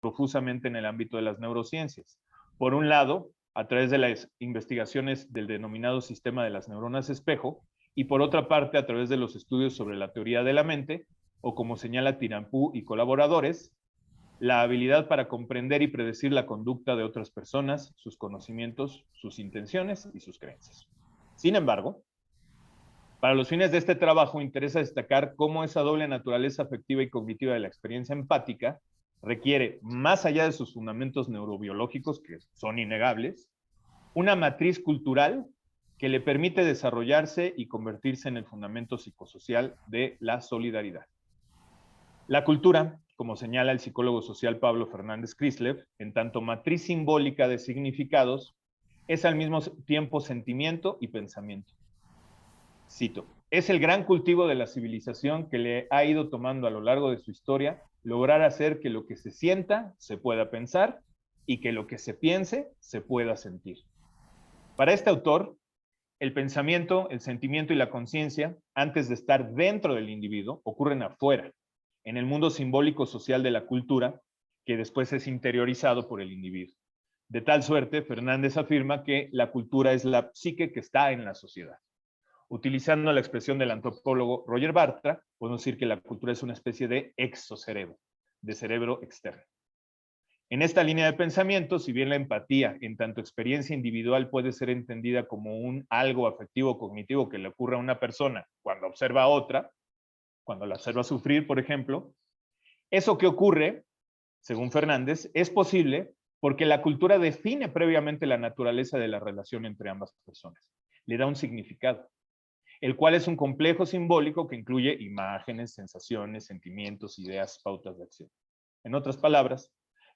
profusamente en el ámbito de las neurociencias. Por un lado, a través de las investigaciones del denominado sistema de las neuronas espejo, y por otra parte, a través de los estudios sobre la teoría de la mente, o como señala Tirampú y colaboradores, la habilidad para comprender y predecir la conducta de otras personas, sus conocimientos, sus intenciones y sus creencias. Sin embargo, para los fines de este trabajo interesa destacar cómo esa doble naturaleza afectiva y cognitiva de la experiencia empática requiere, más allá de sus fundamentos neurobiológicos, que son innegables, una matriz cultural que le permite desarrollarse y convertirse en el fundamento psicosocial de la solidaridad. La cultura, como señala el psicólogo social Pablo Fernández Crislev, en tanto matriz simbólica de significados, es al mismo tiempo sentimiento y pensamiento. Cito, es el gran cultivo de la civilización que le ha ido tomando a lo largo de su historia lograr hacer que lo que se sienta se pueda pensar y que lo que se piense se pueda sentir. Para este autor, el pensamiento, el sentimiento y la conciencia, antes de estar dentro del individuo, ocurren afuera, en el mundo simbólico social de la cultura, que después es interiorizado por el individuo. De tal suerte, Fernández afirma que la cultura es la psique que está en la sociedad. Utilizando la expresión del antropólogo Roger Bartra, podemos decir que la cultura es una especie de exocerebro, de cerebro externo. En esta línea de pensamiento, si bien la empatía, en tanto experiencia individual, puede ser entendida como un algo afectivo cognitivo que le ocurre a una persona cuando observa a otra, cuando la observa sufrir, por ejemplo, eso que ocurre, según Fernández, es posible porque la cultura define previamente la naturaleza de la relación entre ambas personas, le da un significado, el cual es un complejo simbólico que incluye imágenes, sensaciones, sentimientos, ideas, pautas de acción. En otras palabras,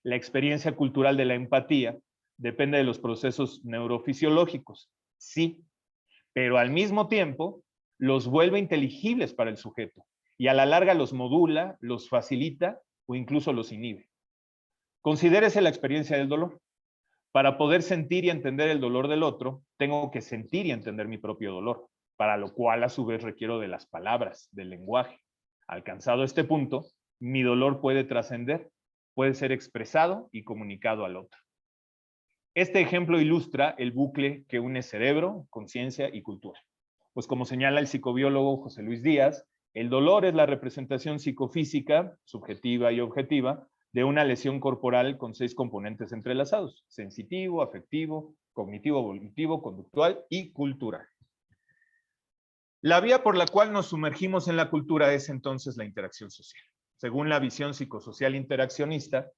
la experiencia cultural de la empatía depende de los procesos neurofisiológicos, sí, pero al mismo tiempo los vuelve inteligibles para el sujeto y a la larga los modula, los facilita o incluso los inhibe. Considérese la experiencia del dolor. Para poder sentir y entender el dolor del otro, tengo que sentir y entender mi propio dolor, para lo cual a su vez requiero de las palabras, del lenguaje. Alcanzado este punto, mi dolor puede trascender, puede ser expresado y comunicado al otro. Este ejemplo ilustra el bucle que une cerebro, conciencia y cultura. Pues como señala el psicobiólogo José Luis Díaz, el dolor es la representación psicofísica, subjetiva y objetiva, de una lesión corporal con 6 componentes entrelazados: sensitivo, afectivo, cognitivo, volitivo, conductual y cultural. La vía por la cual nos sumergimos en la cultura es entonces la interacción social. Según la visión psicosocial interaccionista,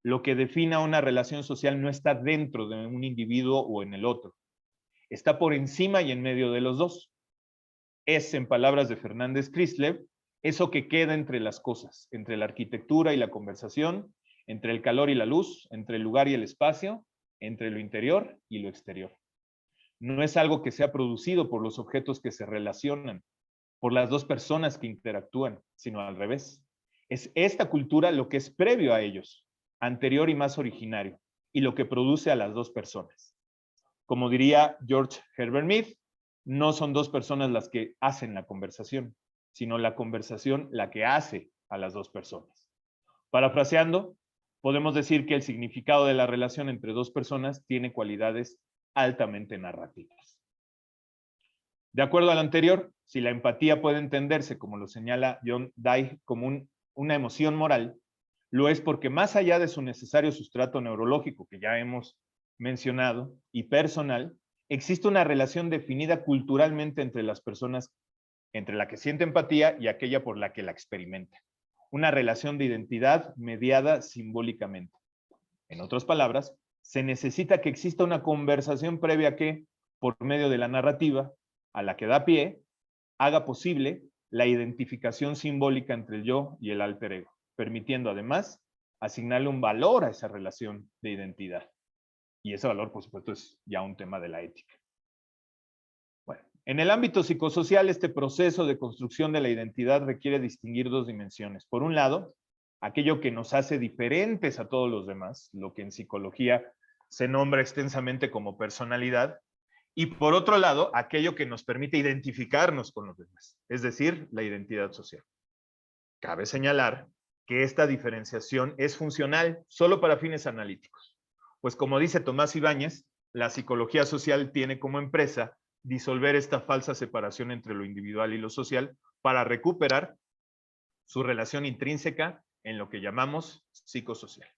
lo que define a una relación social no está dentro de un individuo o en el otro. Está por encima y en medio de los dos. Es, en palabras de Fernández Crislev, eso que queda entre las cosas, entre la arquitectura y la conversación, entre el calor y la luz, entre el lugar y el espacio, entre lo interior y lo exterior. No es algo que sea producido por los objetos que se relacionan, por las dos personas que interactúan, sino al revés. Es esta cultura lo que es previo a ellos, anterior y más originario, y lo que produce a las dos personas. Como diría George Herbert Mead, no son dos personas las que hacen la conversación, sino la conversación la que hace a las dos personas. Parafraseando, podemos decir que el significado de la relación entre dos personas tiene cualidades altamente narrativas. De acuerdo al anterior, si la empatía puede entenderse, como lo señala John Dye, como una emoción moral, lo es porque más allá de su necesario sustrato neurológico que ya hemos mencionado y personal, existe una relación definida culturalmente entre las personas, entre la que siente empatía y aquella por la que la experimenta. Una relación de identidad mediada simbólicamente. En otras palabras, se necesita que exista una conversación previa que, por medio de la narrativa, a la que da pie, haga posible la identificación simbólica entre el yo y el alter ego, permitiendo además asignarle un valor a esa relación de identidad. Y ese valor, por supuesto, es ya un tema de la ética. Bueno, en el ámbito psicosocial, este proceso de construcción de la identidad requiere distinguir dos dimensiones. Por un lado, aquello que nos hace diferentes a todos los demás, lo que en psicología se nombra extensamente como personalidad, y por otro lado, aquello que nos permite identificarnos con los demás, es decir, la identidad social. Cabe señalar que esta diferenciación es funcional solo para fines analíticos. Pues como dice Tomás Ibáñez, la psicología social tiene como empresa disolver esta falsa separación entre lo individual y lo social para recuperar su relación intrínseca en lo que llamamos psicosocial.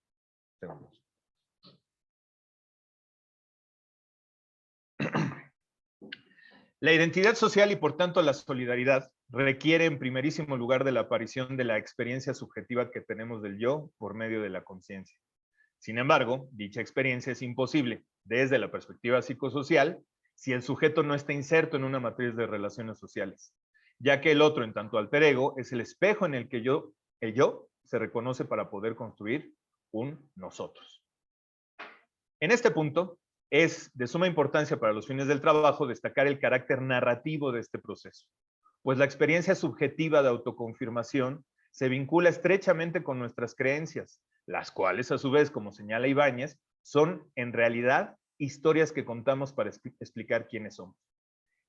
La identidad social y por tanto la solidaridad requiere en primerísimo lugar de la aparición de la experiencia subjetiva que tenemos del yo por medio de la conciencia. Sin embargo, dicha experiencia es imposible desde la perspectiva psicosocial si el sujeto no está inserto en una matriz de relaciones sociales, ya que el otro, en tanto alter ego, es el espejo en el que el yo se reconoce para poder construir un nosotros. En este punto, es de suma importancia para los fines del trabajo destacar el carácter narrativo de este proceso, pues la experiencia subjetiva de autoconfirmación se vincula estrechamente con nuestras creencias, las cuales a su vez, como señala Ibáñez, son en realidad historias que contamos para explicar quiénes somos.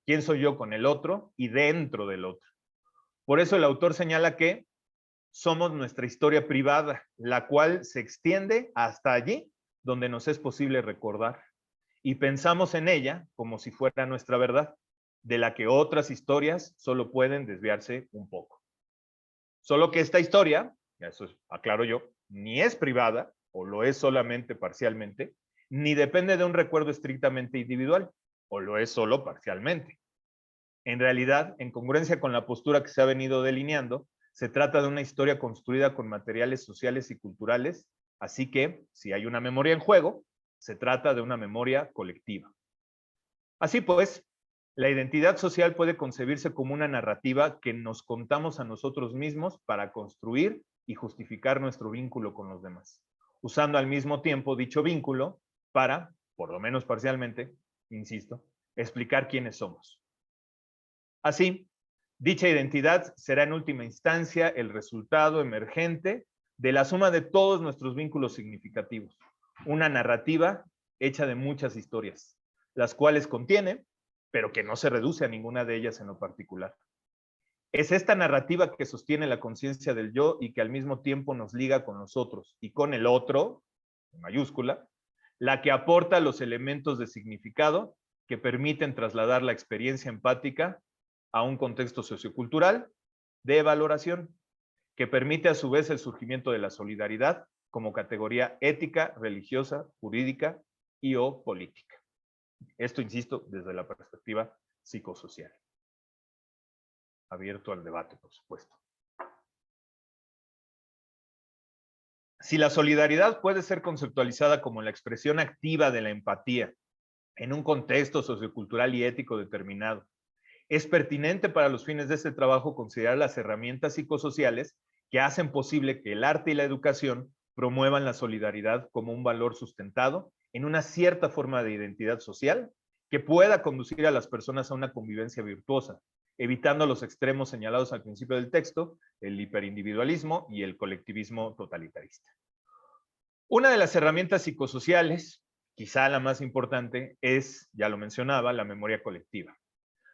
¿Quién soy yo con el otro y dentro del otro? Por eso el autor señala que somos nuestra historia privada, la cual se extiende hasta allí donde nos es posible recordar. Y pensamos en ella como si fuera nuestra verdad, de la que otras historias solo pueden desviarse un poco. Solo que esta historia, eso aclaro yo, ni es privada, o lo es solamente parcialmente, ni depende de un recuerdo estrictamente individual, o lo es solo parcialmente. En realidad, en congruencia con la postura que se ha venido delineando, se trata de una historia construida con materiales sociales y culturales, así que, si hay una memoria en juego, se trata de una memoria colectiva. Así pues, la identidad social puede concebirse como una narrativa que nos contamos a nosotros mismos para construir y justificar nuestro vínculo con los demás, usando al mismo tiempo dicho vínculo para, por lo menos parcialmente, insisto, explicar quiénes somos. Así, dicha identidad será en última instancia el resultado emergente de la suma de todos nuestros vínculos significativos, una narrativa hecha de muchas historias, las cuales contiene, pero que no se reduce a ninguna de ellas en lo particular. Es esta narrativa que sostiene la conciencia del yo y que al mismo tiempo nos liga con nosotros y con el otro, en mayúscula, la que aporta los elementos de significado que permiten trasladar la experiencia empática a un contexto sociocultural de valoración, que permite a su vez el surgimiento de la solidaridad como categoría ética, religiosa, jurídica y o política. Esto, insisto, desde la perspectiva psicosocial. Abierto al debate, por supuesto. Si la solidaridad puede ser conceptualizada como la expresión activa de la empatía en un contexto sociocultural y ético determinado, es pertinente para los fines de este trabajo considerar las herramientas psicosociales que hacen posible que el arte y la educación promuevan la solidaridad como un valor sustentado en una cierta forma de identidad social que pueda conducir a las personas a una convivencia virtuosa, evitando los extremos señalados al principio del texto, el hiperindividualismo y el colectivismo totalitarista. Una de las herramientas psicosociales, quizá la más importante, es, ya lo mencionaba, la memoria colectiva.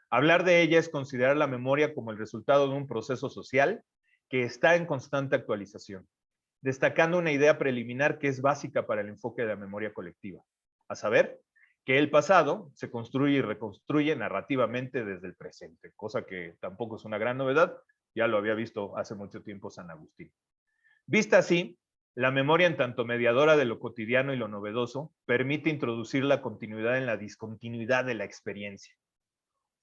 Hablar de ella es considerar la memoria como el resultado de un proceso social que está en constante actualización, destacando una idea preliminar que es básica para el enfoque de la memoria colectiva, a saber, que el pasado se construye y reconstruye narrativamente desde el presente, cosa que tampoco es una gran novedad, ya lo había visto hace mucho tiempo San Agustín. Vista así, la memoria en tanto mediadora de lo cotidiano y lo novedoso permite introducir la continuidad en la discontinuidad de la experiencia,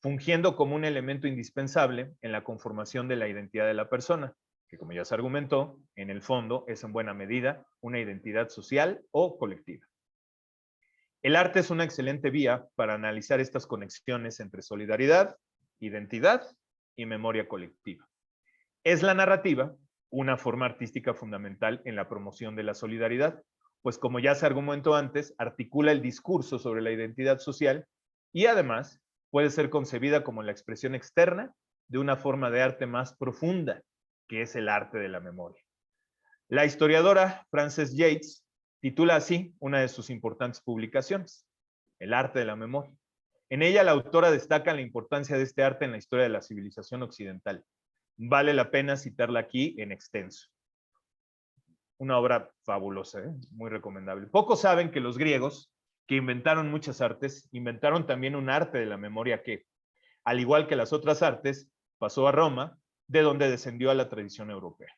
fungiendo como un elemento indispensable en la conformación de la identidad de la persona, que como ya se argumentó, en el fondo es en buena medida una identidad social o colectiva. El arte es una excelente vía para analizar estas conexiones entre solidaridad, identidad y memoria colectiva. Es la narrativa una forma artística fundamental en la promoción de la solidaridad, pues como ya se argumentó antes, articula el discurso sobre la identidad social y además puede ser concebida como la expresión externa de una forma de arte más profunda, que es el arte de la memoria. La historiadora Frances Yates titula así una de sus importantes publicaciones, El arte de la memoria. En ella la autora destaca la importancia de este arte en la historia de la civilización occidental. Vale la pena citarla aquí en extenso. una obra fabulosa, muy recomendable. Pocos saben que los griegos, que inventaron muchas artes, inventaron también un arte de la memoria que, al igual que las otras artes, pasó a Roma, de donde descendió a la tradición europea.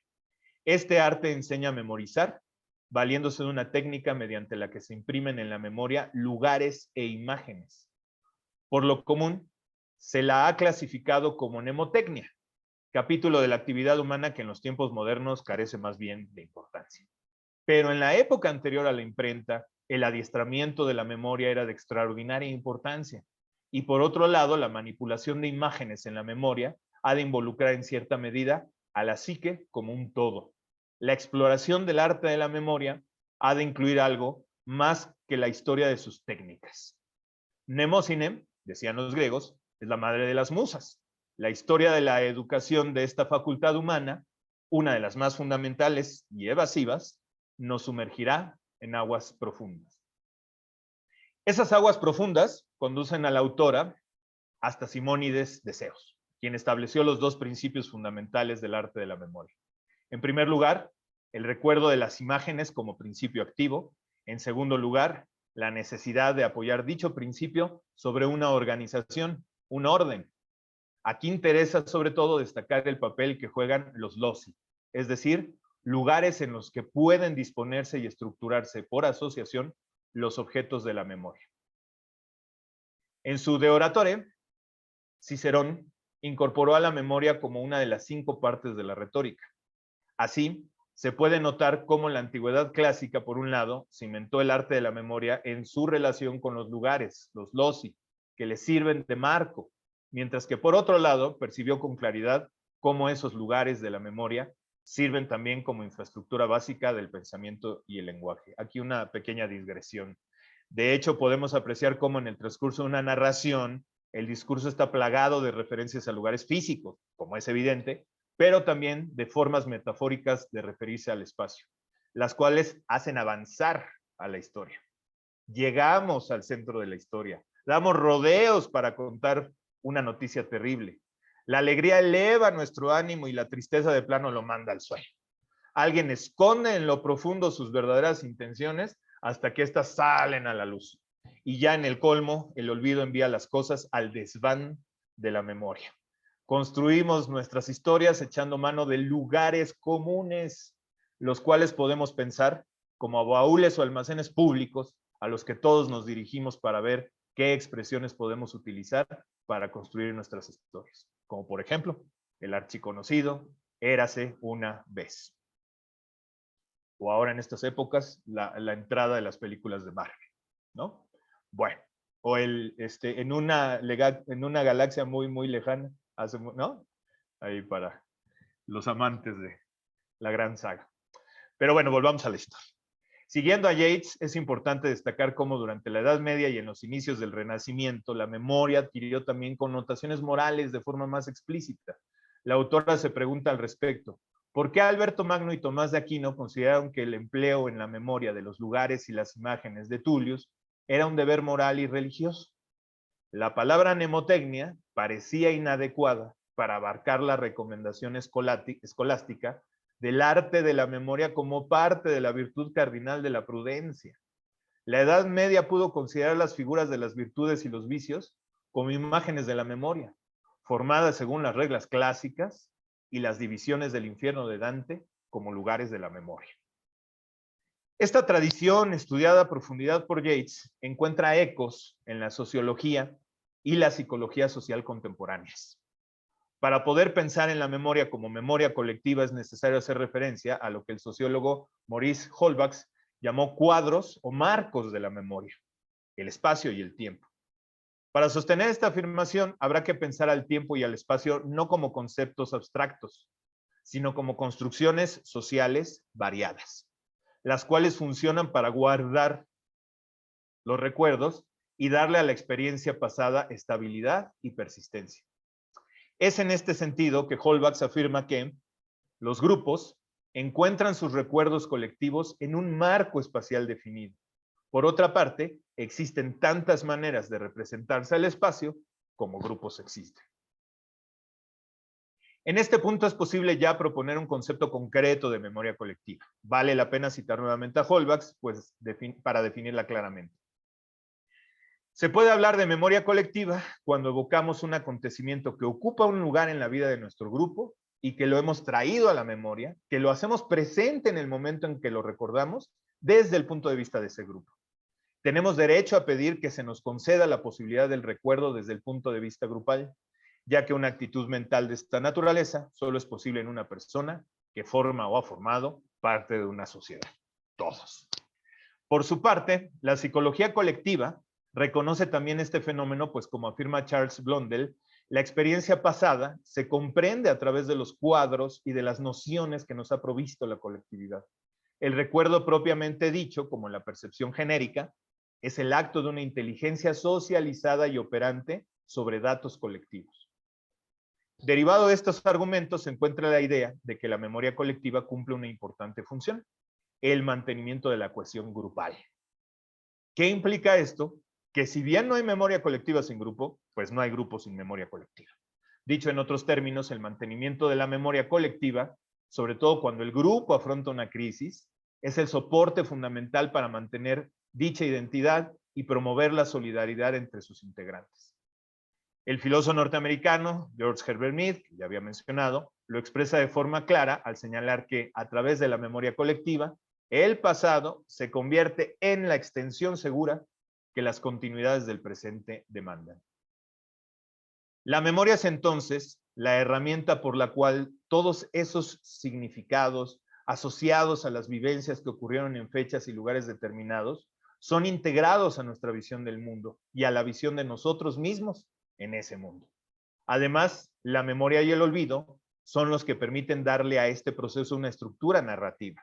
Este arte enseña a memorizar, valiéndose de una técnica mediante la que se imprimen en la memoria lugares e imágenes. Por lo común, se la ha clasificado como mnemotecnia, capítulo de la actividad humana que en los tiempos modernos carece más bien de importancia. Pero en la época anterior a la imprenta, el adiestramiento de la memoria era de extraordinaria importancia. Y por otro lado, la manipulación de imágenes en la memoria ha de involucrar en cierta medida a la psique como un todo. La exploración del arte de la memoria ha de incluir algo más que la historia de sus técnicas. Mnemosine, decían los griegos, es la madre de las musas. La historia de la educación de esta facultad humana, una de las más fundamentales y evasivas, nos sumergirá en aguas profundas. Esas aguas profundas conducen a la autora hasta Simónides de Ceos, quien estableció los dos principios fundamentales del arte de la memoria. En primer lugar, el recuerdo de las imágenes como principio activo. En segundo lugar, la necesidad de apoyar dicho principio sobre una organización, un orden. Aquí interesa sobre todo destacar el papel que juegan los loci, es decir, lugares en los que pueden disponerse y estructurarse por asociación los objetos de la memoria. En su De Oratore, Cicerón incorporó a la memoria como una de las 5 partes de la retórica. Así, se puede notar cómo la antigüedad clásica, por un lado, cimentó el arte de la memoria en su relación con los lugares, los loci, que le sirven de marco, mientras que por otro lado, percibió con claridad cómo esos lugares de la memoria sirven también como infraestructura básica del pensamiento y el lenguaje. Aquí una pequeña digresión. De hecho, podemos apreciar cómo en el transcurso de una narración, el discurso está plagado de referencias a lugares físicos, como es evidente, pero también de formas metafóricas de referirse al espacio, las cuales hacen avanzar a la historia. Llegamos al centro de la historia, damos rodeos para contar una noticia terrible. La alegría eleva nuestro ánimo y la tristeza de plano lo manda al suelo. Alguien esconde en lo profundo sus verdaderas intenciones hasta que éstas salen a la luz. Y ya en el colmo, el olvido envía las cosas al desván de la memoria. Construimos nuestras historias echando mano de lugares comunes, los cuales podemos pensar como baúles o almacenes públicos a los que todos nos dirigimos para ver qué expresiones podemos utilizar para construir nuestras historias. Como por ejemplo, el archiconocido Érase una vez. O ahora en estas épocas, la entrada de las películas de Marvel, ¿no? Bueno, o en una galaxia muy, muy lejana, ¿no? Ahí para los amantes de la gran saga. Pero bueno, volvamos a la historia. Siguiendo a Yeats, es importante destacar cómo durante la Edad Media y en los inicios del Renacimiento, la memoria adquirió también connotaciones morales de forma más explícita. La autora se pregunta al respecto, ¿por qué Alberto Magno y Tomás de Aquino consideraron que el empleo en la memoria de los lugares y las imágenes de Tullius era un deber moral y religioso? La palabra mnemotecnia parecía inadecuada para abarcar la recomendación escolástica del arte de la memoria como parte de la virtud cardinal de la prudencia. La Edad Media pudo considerar las figuras de las virtudes y los vicios como imágenes de la memoria, formadas según las reglas clásicas, y las divisiones del infierno de Dante como lugares de la memoria. Esta tradición, estudiada a profundidad por Yeats, encuentra ecos en la sociología y la psicología social contemporáneas. Para poder pensar en la memoria como memoria colectiva es necesario hacer referencia a lo que el sociólogo Maurice Holbach llamó cuadros o marcos de la memoria, el espacio y el tiempo. Para sostener esta afirmación habrá que pensar al tiempo y al espacio no como conceptos abstractos, sino como construcciones sociales variadas, las cuales funcionan para guardar los recuerdos y darle a la experiencia pasada estabilidad y persistencia. Es en este sentido que Holbach afirma que los grupos encuentran sus recuerdos colectivos en un marco espacial definido. Por otra parte, existen tantas maneras de representarse al espacio como grupos existen. En este punto es posible ya proponer un concepto concreto de memoria colectiva. Vale la pena citar nuevamente a Holbach, pues, para definirla claramente. Se puede hablar de memoria colectiva cuando evocamos un acontecimiento que ocupa un lugar en la vida de nuestro grupo y que lo hemos traído a la memoria, que lo hacemos presente en el momento en que lo recordamos desde el punto de vista de ese grupo. Tenemos derecho a pedir que se nos conceda la posibilidad del recuerdo desde el punto de vista grupal, ya que una actitud mental de esta naturaleza solo es posible en una persona que forma o ha formado parte de una sociedad. Todos. Por su parte, la psicología colectiva reconoce también este fenómeno, pues como afirma Charles Blondel, la experiencia pasada se comprende a través de los cuadros y de las nociones que nos ha provisto la colectividad. El recuerdo propiamente dicho, como la percepción genérica, es el acto de una inteligencia socializada y operante sobre datos colectivos. Derivado de estos argumentos se encuentra la idea de que la memoria colectiva cumple una importante función, el mantenimiento de la cohesión grupal. ¿Qué implica esto? Que si bien no hay memoria colectiva sin grupo, pues no hay grupo sin memoria colectiva. Dicho en otros términos, el mantenimiento de la memoria colectiva, sobre todo cuando el grupo afronta una crisis, es el soporte fundamental para mantener dicha identidad y promover la solidaridad entre sus integrantes. El filósofo norteamericano George Herbert Mead, que ya había mencionado, lo expresa de forma clara al señalar que a través de la memoria colectiva, el pasado se convierte en la extensión segura que las continuidades del presente demandan. La memoria es entonces la herramienta por la cual todos esos significados asociados a las vivencias que ocurrieron en fechas y lugares determinados son integrados a nuestra visión del mundo y a la visión de nosotros mismos en ese mundo. Además, la memoria y el olvido son los que permiten darle a este proceso una estructura narrativa,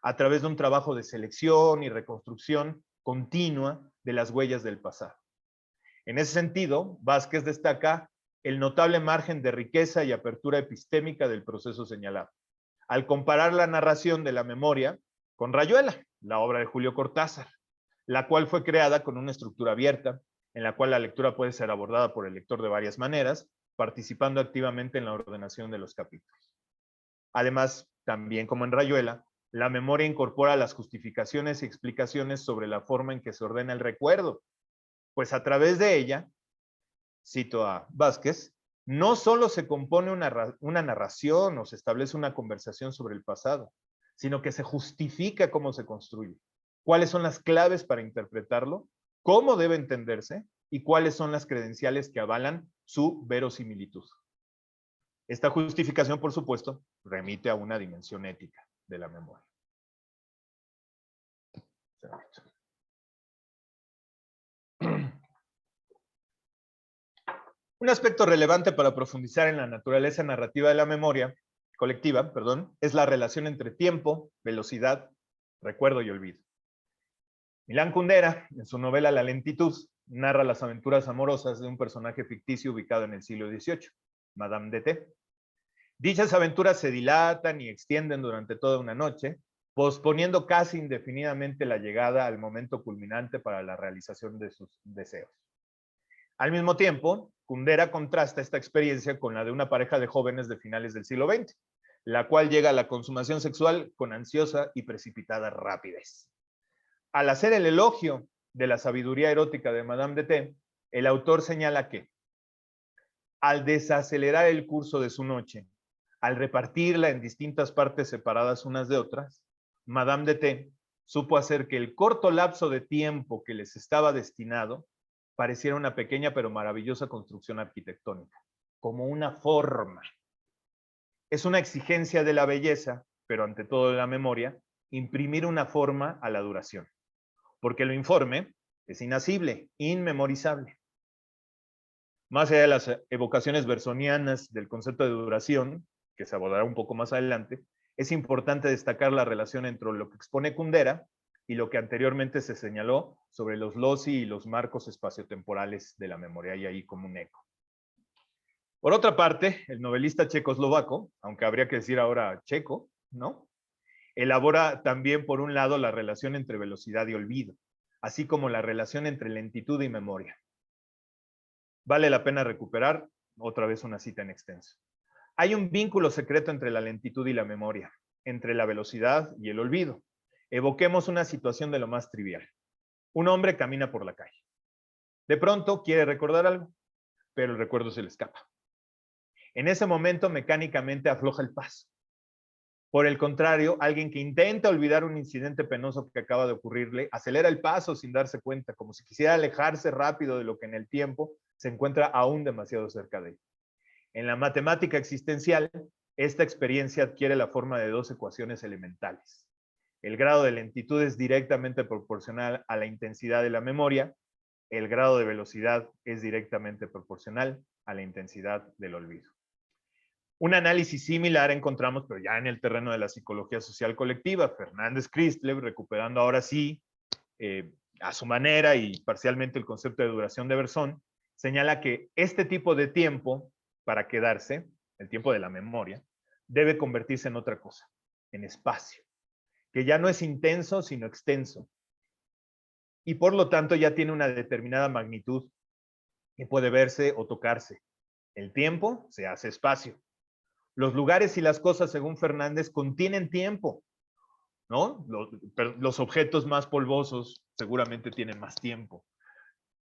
a través de un trabajo de selección y reconstrucción continua de las huellas del pasado. En ese sentido, Vázquez destaca el notable margen de riqueza y apertura epistémica del proceso señalado, al comparar la narración de la memoria con Rayuela, la obra de Julio Cortázar, la cual fue creada con una estructura abierta, en la cual la lectura puede ser abordada por el lector de varias maneras, participando activamente en la ordenación de los capítulos. Además, también como en Rayuela, la memoria incorpora las justificaciones y explicaciones sobre la forma en que se ordena el recuerdo, pues a través de ella, cito a Vázquez, no solo se compone una narración o se establece una conversación sobre el pasado, sino que se justifica cómo se construye, cuáles son las claves para interpretarlo, cómo debe entenderse y cuáles son las credenciales que avalan su verosimilitud. Esta justificación, por supuesto, remite a una dimensión ética de la memoria. Un aspecto relevante para profundizar en la naturaleza narrativa de la memoria colectiva, es la relación entre tiempo, velocidad, recuerdo y olvido. Milán Kundera, en su novela La lentitud, narra las aventuras amorosas de un personaje ficticio ubicado en el siglo XVIII, Madame de T. Dichas aventuras se dilatan y extienden durante toda una noche, posponiendo casi indefinidamente la llegada al momento culminante para la realización de sus deseos. Al mismo tiempo, Kundera contrasta esta experiencia con la de una pareja de jóvenes de finales del siglo XX, la cual llega a la consumación sexual con ansiosa y precipitada rapidez. Al hacer el elogio de la sabiduría erótica de Madame de T, el autor señala que, al desacelerar el curso de su noche, al repartirla en distintas partes separadas unas de otras, Madame de T supo hacer que el corto lapso de tiempo que les estaba destinado pareciera una pequeña pero maravillosa construcción arquitectónica, como una forma. Es una exigencia de la belleza, pero ante todo de la memoria, imprimir una forma a la duración, porque lo informe es inasible, inmemorizable. Más allá de las evocaciones bersonianas del concepto de duración, que se abordará un poco más adelante, es importante destacar la relación entre lo que expone Kundera y lo que anteriormente se señaló sobre los loci y los marcos espaciotemporales de la memoria, y ahí como un eco. Por otra parte, el novelista checoslovaco, aunque habría que decir ahora checo, ¿no?, elabora también, por un lado, la relación entre velocidad y olvido, así como la relación entre lentitud y memoria. Vale la pena recuperar otra vez una cita en extenso. Hay un vínculo secreto entre la lentitud y la memoria, entre la velocidad y el olvido. Evoquemos una situación de lo más trivial. Un hombre camina por la calle. De pronto quiere recordar algo, pero el recuerdo se le escapa. En ese momento mecánicamente afloja el paso. Por el contrario, alguien que intenta olvidar un incidente penoso que acaba de ocurrirle, acelera el paso sin darse cuenta, como si quisiera alejarse rápido de lo que en el tiempo se encuentra aún demasiado cerca de él. En la matemática existencial, esta experiencia adquiere la forma de dos ecuaciones elementales. El grado de lentitud es directamente proporcional a la intensidad de la memoria, el grado de velocidad es directamente proporcional a la intensidad del olvido. Un análisis similar encontramos, pero ya en el terreno de la psicología social colectiva. Fernández-Christlev, recuperando ahora sí, a su manera y parcialmente el concepto de duración de Berzón, señala que este tipo de tiempo para quedarse, el tiempo de la memoria, debe convertirse en otra cosa, en espacio, que ya no es intenso, sino extenso. Y por lo tanto ya tiene una determinada magnitud y puede verse o tocarse. El tiempo se hace espacio. Los lugares y las cosas, según Fernández, contienen tiempo, ¿no? Los objetos más polvosos seguramente tienen más tiempo.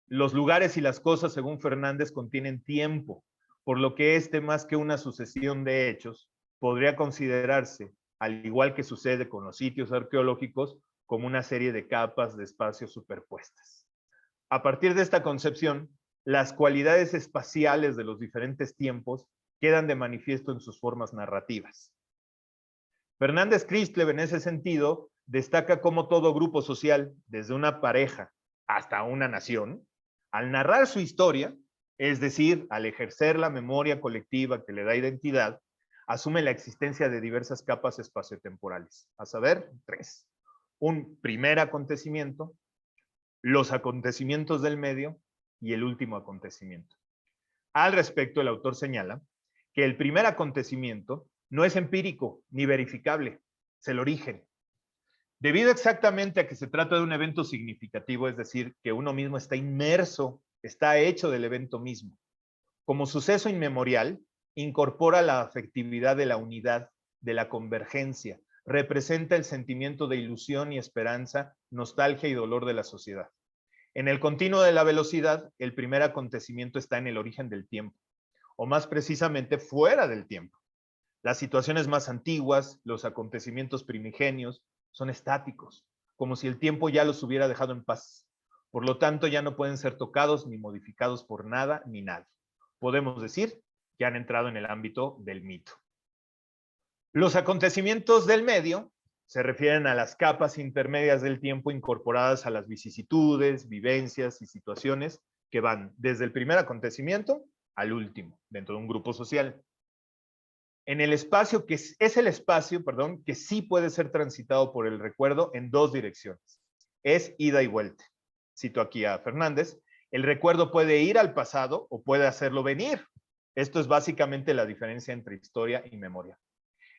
Los lugares y las cosas, según Fernández, contienen tiempo, por lo que más que una sucesión de hechos, podría considerarse, al igual que sucede con los sitios arqueológicos, como una serie de capas de espacios superpuestas. A partir de esta concepción, las cualidades espaciales de los diferentes tiempos quedan de manifiesto en sus formas narrativas. Fernández-Christlev, en ese sentido, destaca cómo todo grupo social, desde una pareja hasta una nación, al narrar su historia, es decir, al ejercer la memoria colectiva que le da identidad, asume la existencia de diversas capas espaciotemporales, a saber, 3. Un primer acontecimiento, los acontecimientos del medio y el último acontecimiento. Al respecto, el autor señala que el primer acontecimiento no es empírico ni verificable, es el origen. Debido exactamente a que se trata de un evento significativo, es decir, que uno mismo está inmerso, está hecho del evento mismo. Como suceso inmemorial, incorpora la afectividad de la unidad, de la convergencia, representa el sentimiento de ilusión y esperanza, nostalgia y dolor de la sociedad. En el continuo de la velocidad, el primer acontecimiento está en el origen del tiempo, o más precisamente fuera del tiempo. Las situaciones más antiguas, los acontecimientos primigenios, son estáticos, como si el tiempo ya los hubiera dejado en paz. Por lo tanto, ya no pueden ser tocados ni modificados por nada ni nadie. Podemos decir que han entrado en el ámbito del mito. Los acontecimientos del medio se refieren a las capas intermedias del tiempo incorporadas a las vicisitudes, vivencias y situaciones que van desde el primer acontecimiento al último, dentro de un grupo social. En el espacio, que es el espacio, perdón, que sí puede ser transitado por el recuerdo en dos direcciones. Es ida y vuelta. Cito aquí a Fernández. El recuerdo puede ir al pasado o puede hacerlo venir. Esto es básicamente la diferencia entre historia y memoria.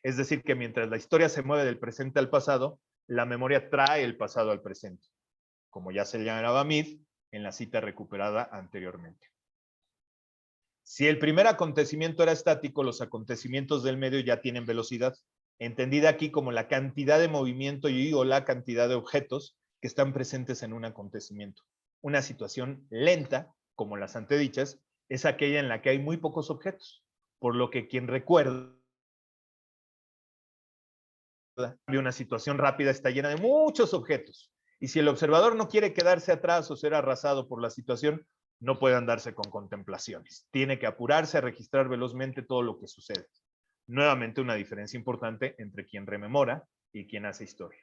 Es decir, que mientras la historia se mueve del presente al pasado, la memoria trae el pasado al presente, como ya se llamaba Mead en la cita recuperada anteriormente. Si el primer acontecimiento era estático, los acontecimientos del medio ya tienen velocidad, entendida aquí como la cantidad de movimiento y o la cantidad de objetos que están presentes en un acontecimiento. Una situación lenta, como las antedichas, es aquella en la que hay muy pocos objetos, por lo que quien recuerda una situación rápida está llena de muchos objetos. Y si el observador no quiere quedarse atrás o ser arrasado por la situación, no puede andarse con contemplaciones. Tiene que apurarse a registrar velozmente todo lo que sucede. Nuevamente una diferencia importante entre quien rememora y quien hace historia.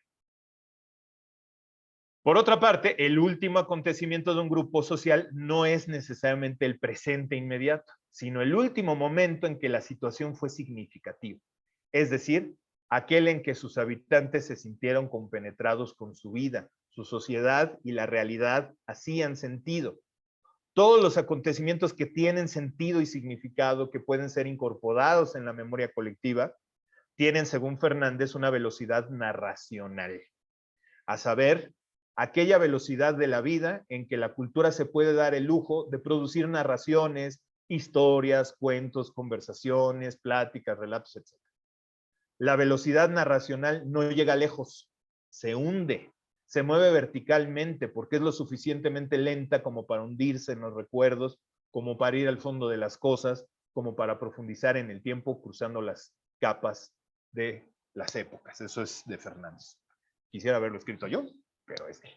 Por otra parte, el último acontecimiento de un grupo social no es necesariamente el presente inmediato, sino el último momento en que la situación fue significativa. Es decir, aquel en que sus habitantes se sintieron compenetrados con su vida, su sociedad y la realidad hacían sentido. Todos los acontecimientos que tienen sentido y significado, que pueden ser incorporados en la memoria colectiva, tienen, según Fernández, una velocidad narracional. A saber, aquella velocidad de la vida en que la cultura se puede dar el lujo de producir narraciones, historias, cuentos, conversaciones, pláticas, relatos, etc. La velocidad narracional no llega lejos, se hunde, se mueve verticalmente porque es lo suficientemente lenta como para hundirse en los recuerdos, como para ir al fondo de las cosas, como para profundizar en el tiempo cruzando las capas de las épocas. Eso es de Fernández. Quisiera haberlo escrito yo, pero es que.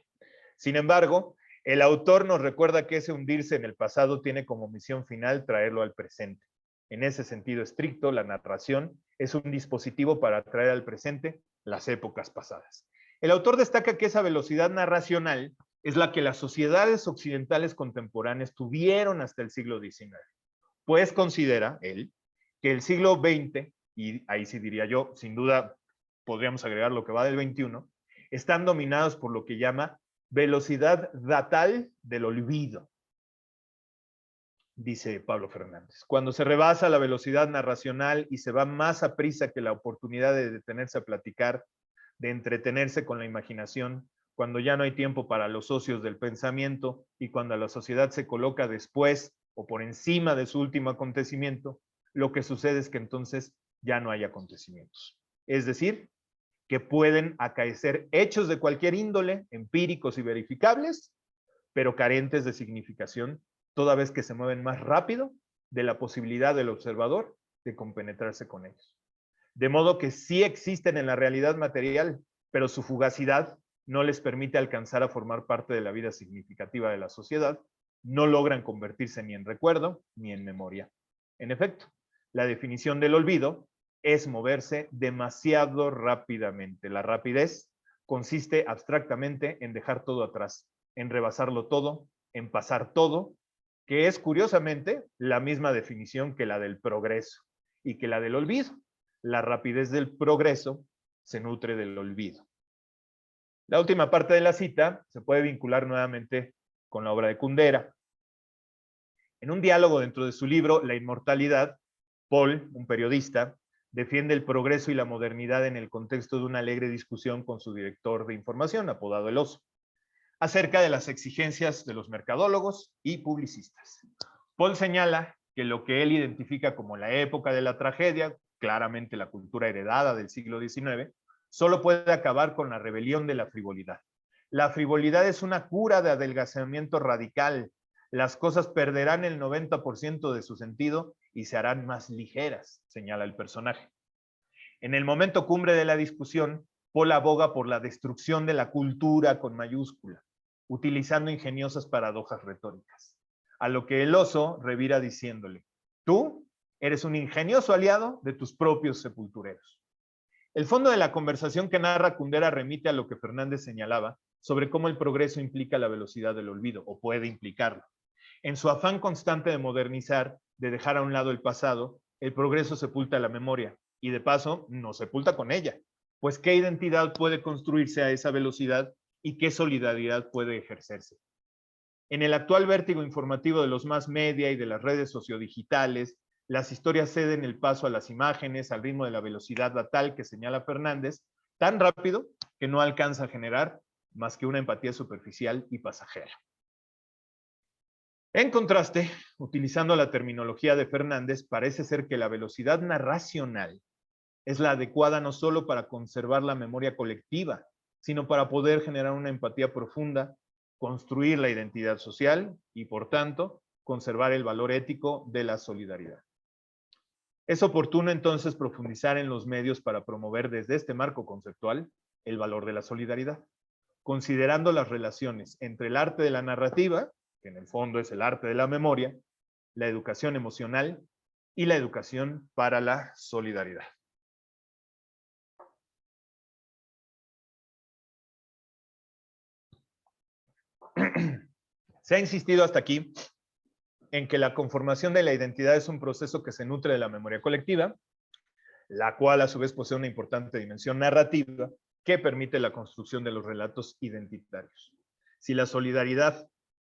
Sin embargo, el autor nos recuerda que ese hundirse en el pasado tiene como misión final traerlo al presente. En ese sentido estricto, la narración es un dispositivo para traer al presente las épocas pasadas. El autor destaca que esa velocidad narracional es la que las sociedades occidentales contemporáneas tuvieron hasta el siglo XIX. Pues considera él que el siglo XX, y ahí sí diría yo, sin duda podríamos agregar lo que va del XXI, están dominados por lo que llama velocidad datal del olvido, dice Pablo Fernández. Cuando se rebasa la velocidad narracional y se va más a prisa que la oportunidad de detenerse a platicar, de entretenerse con la imaginación, cuando ya no hay tiempo para los ocios del pensamiento y cuando la sociedad se coloca después o por encima de su último acontecimiento, lo que sucede es que entonces ya no hay acontecimientos. Es decir, que pueden acaecer hechos de cualquier índole, empíricos y verificables, pero carentes de significación, toda vez que se mueven más rápido de la posibilidad del observador de compenetrarse con ellos. De modo que sí existen en la realidad material, pero su fugacidad no les permite alcanzar a formar parte de la vida significativa de la sociedad, no logran convertirse ni en recuerdo ni en memoria. En efecto, la definición del olvido es moverse demasiado rápidamente. La rapidez consiste abstractamente en dejar todo atrás, en rebasarlo todo, en pasar todo, que es curiosamente la misma definición que la del progreso y que la del olvido. La rapidez del progreso se nutre del olvido. La última parte de la cita se puede vincular nuevamente con la obra de Kundera. En un diálogo dentro de su libro La inmortalidad, Paul, un periodista, defiende el progreso y la modernidad en el contexto de una alegre discusión con su director de información, apodado El Oso, acerca de las exigencias de los mercadólogos y publicistas. Paul señala que lo que él identifica como la época de la tragedia, claramente la cultura heredada del siglo XIX, solo puede acabar con la rebelión de la frivolidad. La frivolidad es una cura de adelgazamiento radical. Las cosas perderán el 90% de su sentido y se harán más ligeras, señala el personaje. En el momento cumbre de la discusión, Paul aboga por la destrucción de la cultura con mayúscula, utilizando ingeniosas paradojas retóricas. A lo que el Oso revira diciéndole, tú eres un ingenioso aliado de tus propios sepultureros. El fondo de la conversación que narra Kundera remite a lo que Fernández señalaba sobre cómo el progreso implica la velocidad del olvido, o puede implicarlo. En su afán constante de modernizar, de dejar a un lado el pasado, el progreso sepulta la memoria, y de paso nos sepulta con ella, pues qué identidad puede construirse a esa velocidad y qué solidaridad puede ejercerse. En el actual vértigo informativo de los mass media y de las redes sociodigitales, las historias ceden el paso a las imágenes al ritmo de la velocidad datal que señala Fernández, tan rápido que no alcanza a generar más que una empatía superficial y pasajera. En contraste, utilizando la terminología de Fernández, parece ser que la velocidad narracional es la adecuada no solo para conservar la memoria colectiva, sino para poder generar una empatía profunda, construir la identidad social y, por tanto, conservar el valor ético de la solidaridad. Es oportuno entonces profundizar en los medios para promover desde este marco conceptual el valor de la solidaridad, considerando las relaciones entre el arte de la narrativa, que en el fondo es el arte de la memoria, la educación emocional y la educación para la solidaridad. Se ha insistido hasta aquí en que la conformación de la identidad es un proceso que se nutre de la memoria colectiva, la cual a su vez posee una importante dimensión narrativa que permite la construcción de los relatos identitarios. Si la solidaridad,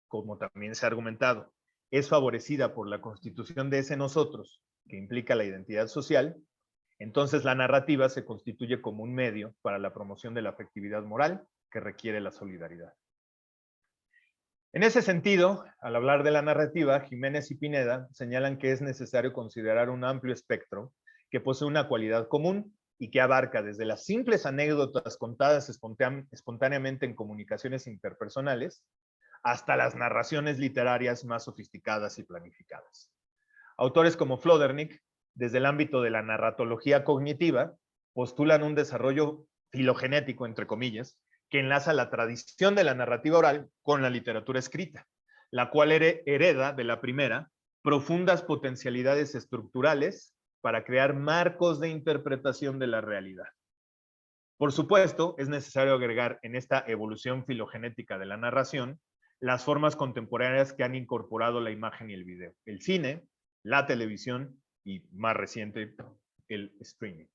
como también se ha argumentado, es favorecida por la constitución de ese nosotros, que implica la identidad social, entonces la narrativa se constituye como un medio para la promoción de la afectividad moral que requiere la solidaridad. En ese sentido, al hablar de la narrativa, Jiménez y Pineda señalan que es necesario considerar un amplio espectro que posee una cualidad común y que abarca desde las simples anécdotas contadas espontáneamente en comunicaciones interpersonales hasta las narraciones literarias más sofisticadas y planificadas. Autores como Floddernick, desde el ámbito de la narratología cognitiva, postulan un desarrollo filogenético, entre comillas, que enlaza la tradición de la narrativa oral con la literatura escrita, la cual hereda de la primera profundas potencialidades estructurales para crear marcos de interpretación de la realidad. Por supuesto, es necesario agregar en esta evolución filogenética de la narración las formas contemporáneas que han incorporado la imagen y el video, el cine, la televisión y, más reciente, el streaming.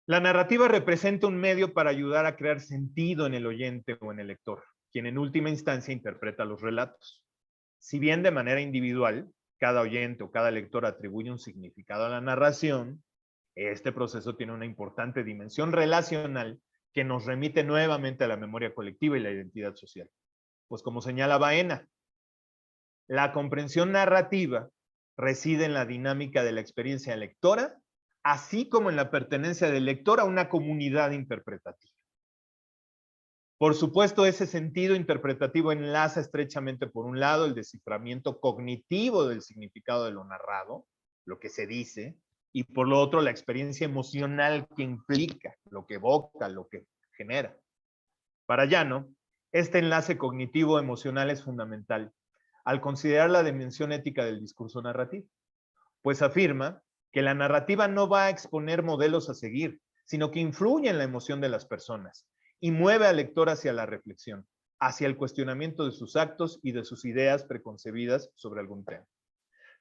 La narrativa representa un medio para ayudar a crear sentido en el oyente o en el lector, quien en última instancia interpreta los relatos. Si bien de manera individual, cada oyente o cada lector atribuye un significado a la narración, este proceso tiene una importante dimensión relacional que nos remite nuevamente a la memoria colectiva y la identidad social. Pues como señala Baena, la comprensión narrativa reside en la dinámica de la experiencia lectora, así como en la pertenencia del lector a una comunidad interpretativa. Por supuesto, ese sentido interpretativo enlaza estrechamente, por un lado, el desciframiento cognitivo del significado de lo narrado, lo que se dice, y por lo otro, la experiencia emocional que implica, lo que evoca, lo que genera. Para Llano, este enlace cognitivo-emocional es fundamental al considerar la dimensión ética del discurso narrativo, pues afirma que la narrativa no va a exponer modelos a seguir, sino que influye en la emoción de las personas y mueve al lector hacia la reflexión, hacia el cuestionamiento de sus actos y de sus ideas preconcebidas sobre algún tema.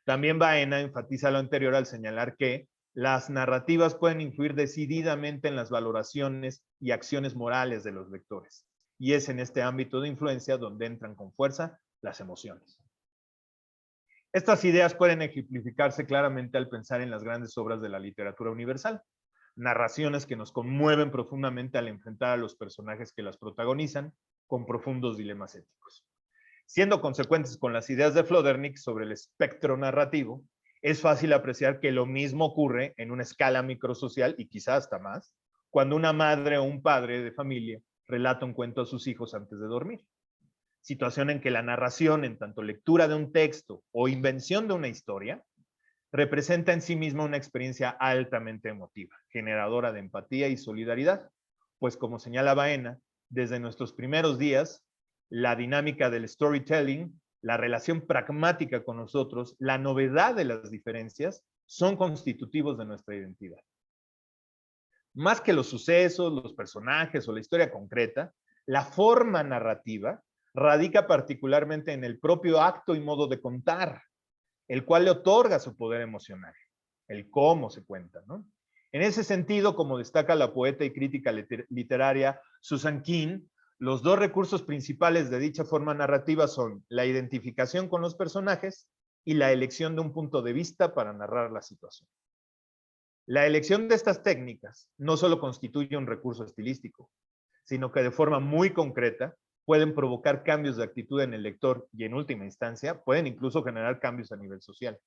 También Baena enfatiza lo anterior al señalar que las narrativas pueden influir decididamente en las valoraciones y acciones morales de los lectores, y es en este ámbito de influencia donde entran con fuerza las emociones. Estas ideas pueden ejemplificarse claramente al pensar en las grandes obras de la literatura universal, narraciones que nos conmueven profundamente al enfrentar a los personajes que las protagonizan con profundos dilemas éticos. Siendo consecuentes con las ideas de Floddernick sobre el espectro narrativo, es fácil apreciar que lo mismo ocurre en una escala microsocial y quizá hasta más, cuando una madre o un padre de familia relata un cuento a sus hijos antes de dormir. Situación en que la narración, en tanto lectura de un texto o invención de una historia, representa en sí misma una experiencia altamente emotiva, generadora de empatía y solidaridad, pues como señala Baena, desde nuestros primeros días, la dinámica del storytelling, la relación pragmática con nosotros, la novedad de las diferencias, son constitutivos de nuestra identidad. Más que los sucesos, los personajes o la historia concreta, la forma narrativa radica particularmente en el propio acto y modo de contar, el cual le otorga su poder emocional, el cómo se cuenta, ¿no? En ese sentido, como destaca la poeta y crítica literaria Susan King, los dos recursos principales de dicha forma narrativa son la identificación con los personajes y la elección de un punto de vista para narrar la situación. La elección de estas técnicas no solo constituye un recurso estilístico, sino que de forma muy concreta pueden provocar cambios de actitud en el lector y en última instancia pueden incluso generar cambios a nivel social.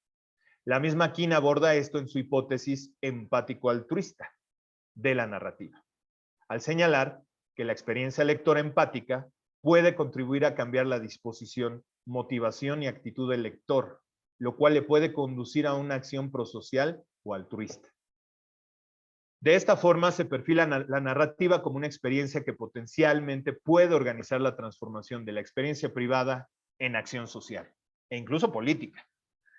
La misma King aborda esto en su hipótesis empático-altruista de la narrativa, al señalar que la experiencia lectora empática puede contribuir a cambiar la disposición, motivación y actitud del lector, lo cual le puede conducir a una acción prosocial o altruista. De esta forma se perfila la narrativa como una experiencia que potencialmente puede organizar la transformación de la experiencia privada en acción social e incluso política.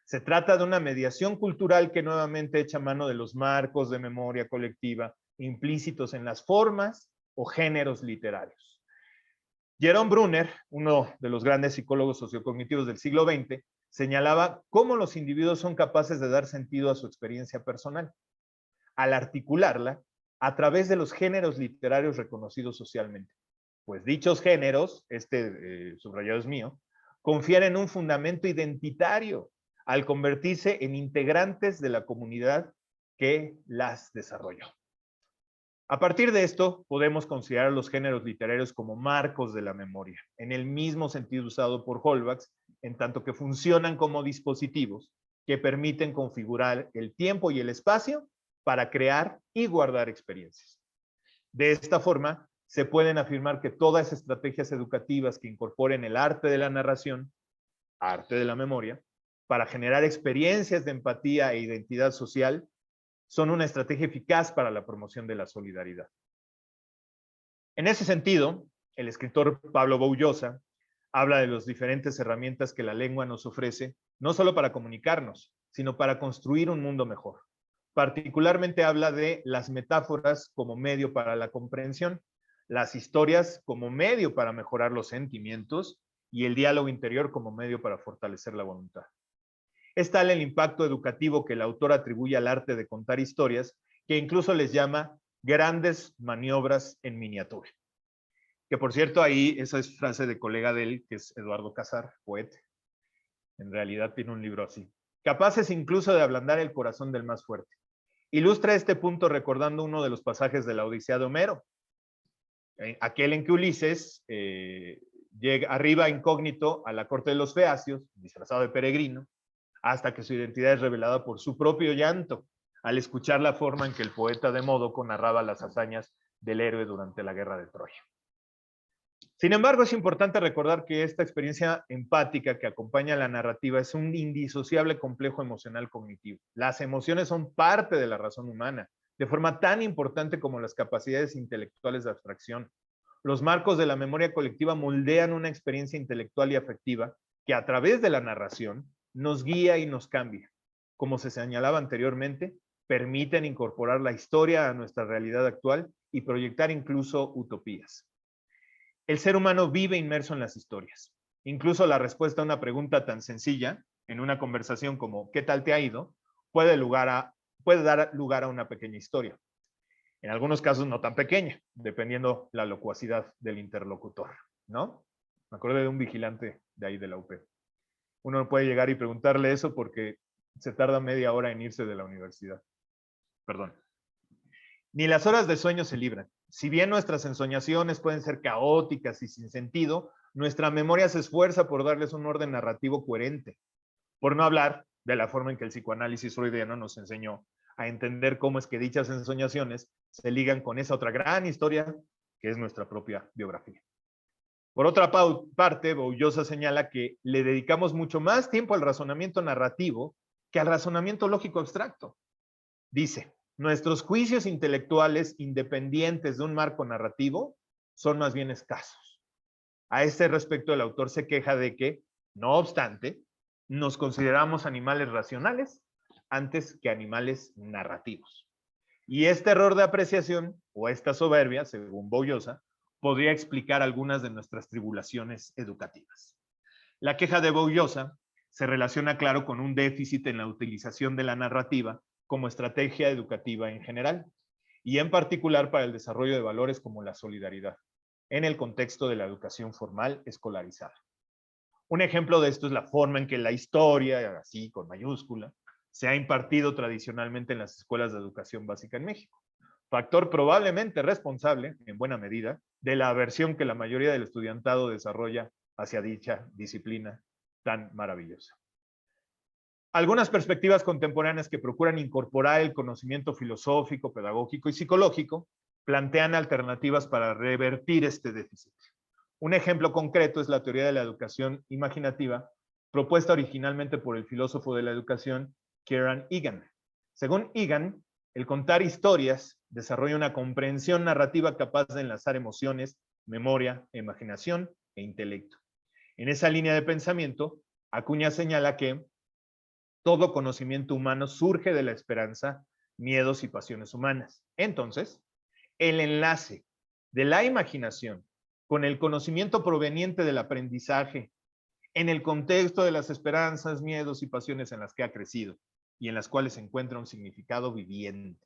Se trata de una mediación cultural que nuevamente echa mano de los marcos de memoria colectiva implícitos en las formas o géneros literarios. Jerome Brunner, uno de los grandes psicólogos sociocognitivos del siglo XX, señalaba cómo los individuos son capaces de dar sentido a su experiencia personal, al articularla a través de los géneros literarios reconocidos socialmente. Pues dichos géneros, subrayado es mío, confieren un fundamento identitario al convertirse en integrantes de la comunidad que las desarrolló. A partir de esto, podemos considerar los géneros literarios como marcos de la memoria, en el mismo sentido usado por Holbach, en tanto que funcionan como dispositivos que permiten configurar el tiempo y el espacio para crear y guardar experiencias. De esta forma, se pueden afirmar que todas estrategias educativas que incorporen el arte de la narración, arte de la memoria, para generar experiencias de empatía e identidad social, son una estrategia eficaz para la promoción de la solidaridad. En ese sentido, el escritor Pablo Boullosa habla de las diferentes herramientas que la lengua nos ofrece, no solo para comunicarnos, sino para construir un mundo mejor. Particularmente habla de las metáforas como medio para la comprensión, las historias como medio para mejorar los sentimientos y el diálogo interior como medio para fortalecer la voluntad. Es tal el impacto educativo que el autor atribuye al arte de contar historias, que incluso les llama grandes maniobras en miniatura. Que por cierto, ahí esa es frase de colega de él, que es Eduardo Casar, poeta. En realidad tiene un libro así. Capaces incluso de ablandar el corazón del más fuerte. Ilustra este punto recordando uno de los pasajes de la Odisea de Homero, aquel en que Ulises llega arriba incógnito a la corte de los Feacios, disfrazado de peregrino, hasta que su identidad es revelada por su propio llanto, al escuchar la forma en que el poeta de Módoco narraba las hazañas del héroe durante la guerra de Troya. Sin embargo, es importante recordar que esta experiencia empática que acompaña a la narrativa es un indisociable complejo emocional cognitivo. Las emociones son parte de la razón humana, de forma tan importante como las capacidades intelectuales de abstracción. Los marcos de la memoria colectiva moldean una experiencia intelectual y afectiva que a través de la narración nos guía y nos cambia. Como se señalaba anteriormente, permiten incorporar la historia a nuestra realidad actual y proyectar incluso utopías. El ser humano vive inmerso en las historias. Incluso la respuesta a una pregunta tan sencilla, en una conversación como ¿qué tal te ha ido?, puede dar lugar a una pequeña historia. En algunos casos no tan pequeña, dependiendo la locuacidad del interlocutor, ¿no? Me acuerdo de un vigilante de ahí de la UP. Uno no puede llegar y preguntarle eso porque se tarda media hora en irse de la universidad. Perdón. Ni las horas de sueño se libran. Si bien nuestras ensoñaciones pueden ser caóticas y sin sentido, nuestra memoria se esfuerza por darles un orden narrativo coherente. Por no hablar de la forma en que el psicoanálisis freudiano nos enseñó a entender cómo es que dichas ensoñaciones se ligan con esa otra gran historia que es nuestra propia biografía. Por otra parte, Boullosa señala que le dedicamos mucho más tiempo al razonamiento narrativo que al razonamiento lógico abstracto. Dice, nuestros juicios intelectuales independientes de un marco narrativo son más bien escasos. A este respecto, el autor se queja de que, no obstante, nos consideramos animales racionales antes que animales narrativos. Y este error de apreciación, o esta soberbia, según Boullosa, podría explicar algunas de nuestras tribulaciones educativas. La queja de Boullosa se relaciona, claro, con un déficit en la utilización de la narrativa como estrategia educativa en general, y en particular para el desarrollo de valores como la solidaridad, en el contexto de la educación formal escolarizada. Un ejemplo de esto es la forma en que la historia, así con mayúscula, se ha impartido tradicionalmente en las escuelas de educación básica en México. Factor probablemente responsable, en buena medida, de la aversión que la mayoría del estudiantado desarrolla hacia dicha disciplina tan maravillosa. Algunas perspectivas contemporáneas que procuran incorporar el conocimiento filosófico, pedagógico y psicológico plantean alternativas para revertir este déficit. Un ejemplo concreto es la teoría de la educación imaginativa, propuesta originalmente por el filósofo de la educación Kieran Egan. Según Egan, el contar historias desarrolla una comprensión narrativa capaz de enlazar emociones, memoria, imaginación e intelecto. En esa línea de pensamiento, Acuña señala que todo conocimiento humano surge de la esperanza, miedos y pasiones humanas. Entonces, el enlace de la imaginación con el conocimiento proveniente del aprendizaje en el contexto de las esperanzas, miedos y pasiones en las que ha crecido y en las cuales se encuentra un significado viviente.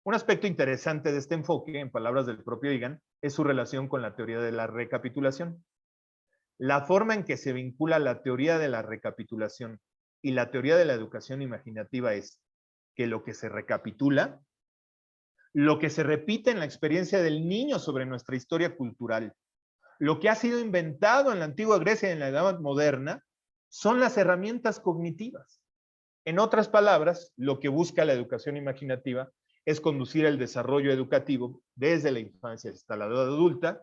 Un aspecto interesante de este enfoque, en palabras del propio Egan, es su relación con la teoría de la recapitulación. La forma en que se vincula la teoría de la recapitulación y la teoría de la educación imaginativa es que lo que se recapitula lo que se repite en la experiencia del niño sobre nuestra historia cultural, lo que ha sido inventado en la antigua Grecia y en la Edad Moderna, son las herramientas cognitivas. En otras palabras, lo que busca la educación imaginativa es conducir el desarrollo educativo desde la infancia hasta la edad adulta,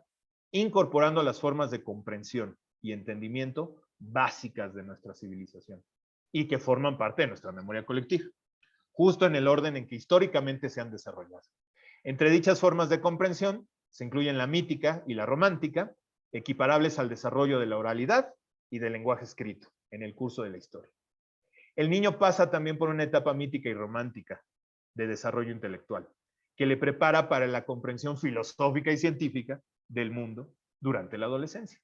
incorporando las formas de comprensión y entendimiento básicas de nuestra civilización y que forman parte de nuestra memoria colectiva, justo en el orden en que históricamente se han desarrollado. Entre dichas formas de comprensión se incluyen la mítica y la romántica, equiparables al desarrollo de la oralidad y del lenguaje escrito en el curso de la historia. El niño pasa también por una etapa mítica y romántica de desarrollo intelectual, que le prepara para la comprensión filosófica y científica del mundo durante la adolescencia.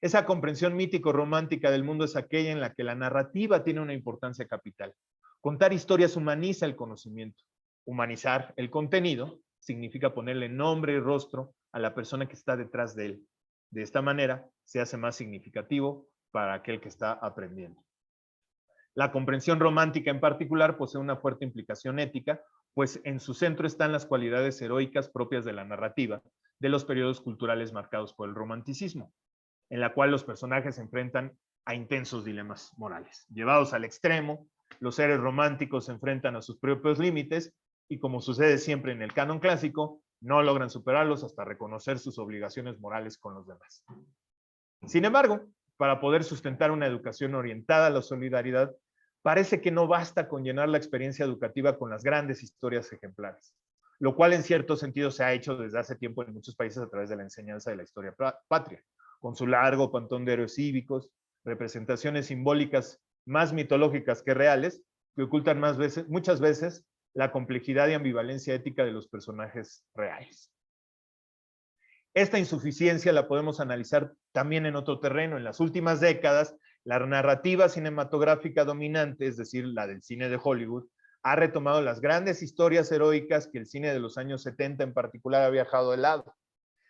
Esa comprensión mítico-romántica del mundo es aquella en la que la narrativa tiene una importancia capital. Contar historias humaniza el conocimiento. Humanizar el contenido significa ponerle nombre y rostro a la persona que está detrás de él. De esta manera se hace más significativo para aquel que está aprendiendo. La comprensión romántica en particular posee una fuerte implicación ética, pues en su centro están las cualidades heroicas propias de la narrativa de los periodos culturales marcados por el romanticismo, en la cual los personajes se enfrentan a intensos dilemas morales. Llevados al extremo, los seres románticos se enfrentan a sus propios límites y, como sucede siempre en el canon clásico, no logran superarlos hasta reconocer sus obligaciones morales con los demás. Sin embargo, para poder sustentar una educación orientada a la solidaridad, parece que no basta con llenar la experiencia educativa con las grandes historias ejemplares, lo cual en cierto sentido se ha hecho desde hace tiempo en muchos países a través de la enseñanza de la historia patria, con su largo pantón de héroes cívicos, representaciones simbólicas más mitológicas que reales, que ocultan muchas veces la complejidad y ambivalencia ética de los personajes reales. Esta insuficiencia la podemos analizar también en otro terreno. En las últimas décadas, la narrativa cinematográfica dominante, es decir, la del cine de Hollywood, ha retomado las grandes historias heroicas que el cine de los años 70 en particular ha viajado de lado.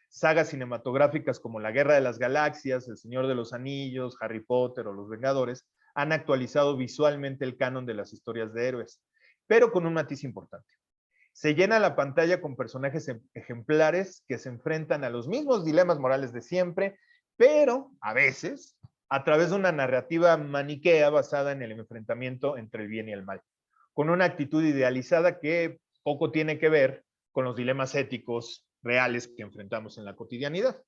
Sagas cinematográficas como La Guerra de las Galaxias, El Señor de los Anillos, Harry Potter o Los Vengadores han actualizado visualmente el canon de las historias de héroes, pero con un matiz importante. Se llena la pantalla con personajes ejemplares que se enfrentan a los mismos dilemas morales de siempre, pero a veces a través de una narrativa maniquea basada en el enfrentamiento entre el bien y el mal, con una actitud idealizada que poco tiene que ver con los dilemas éticos reales que enfrentamos en la cotidianidad.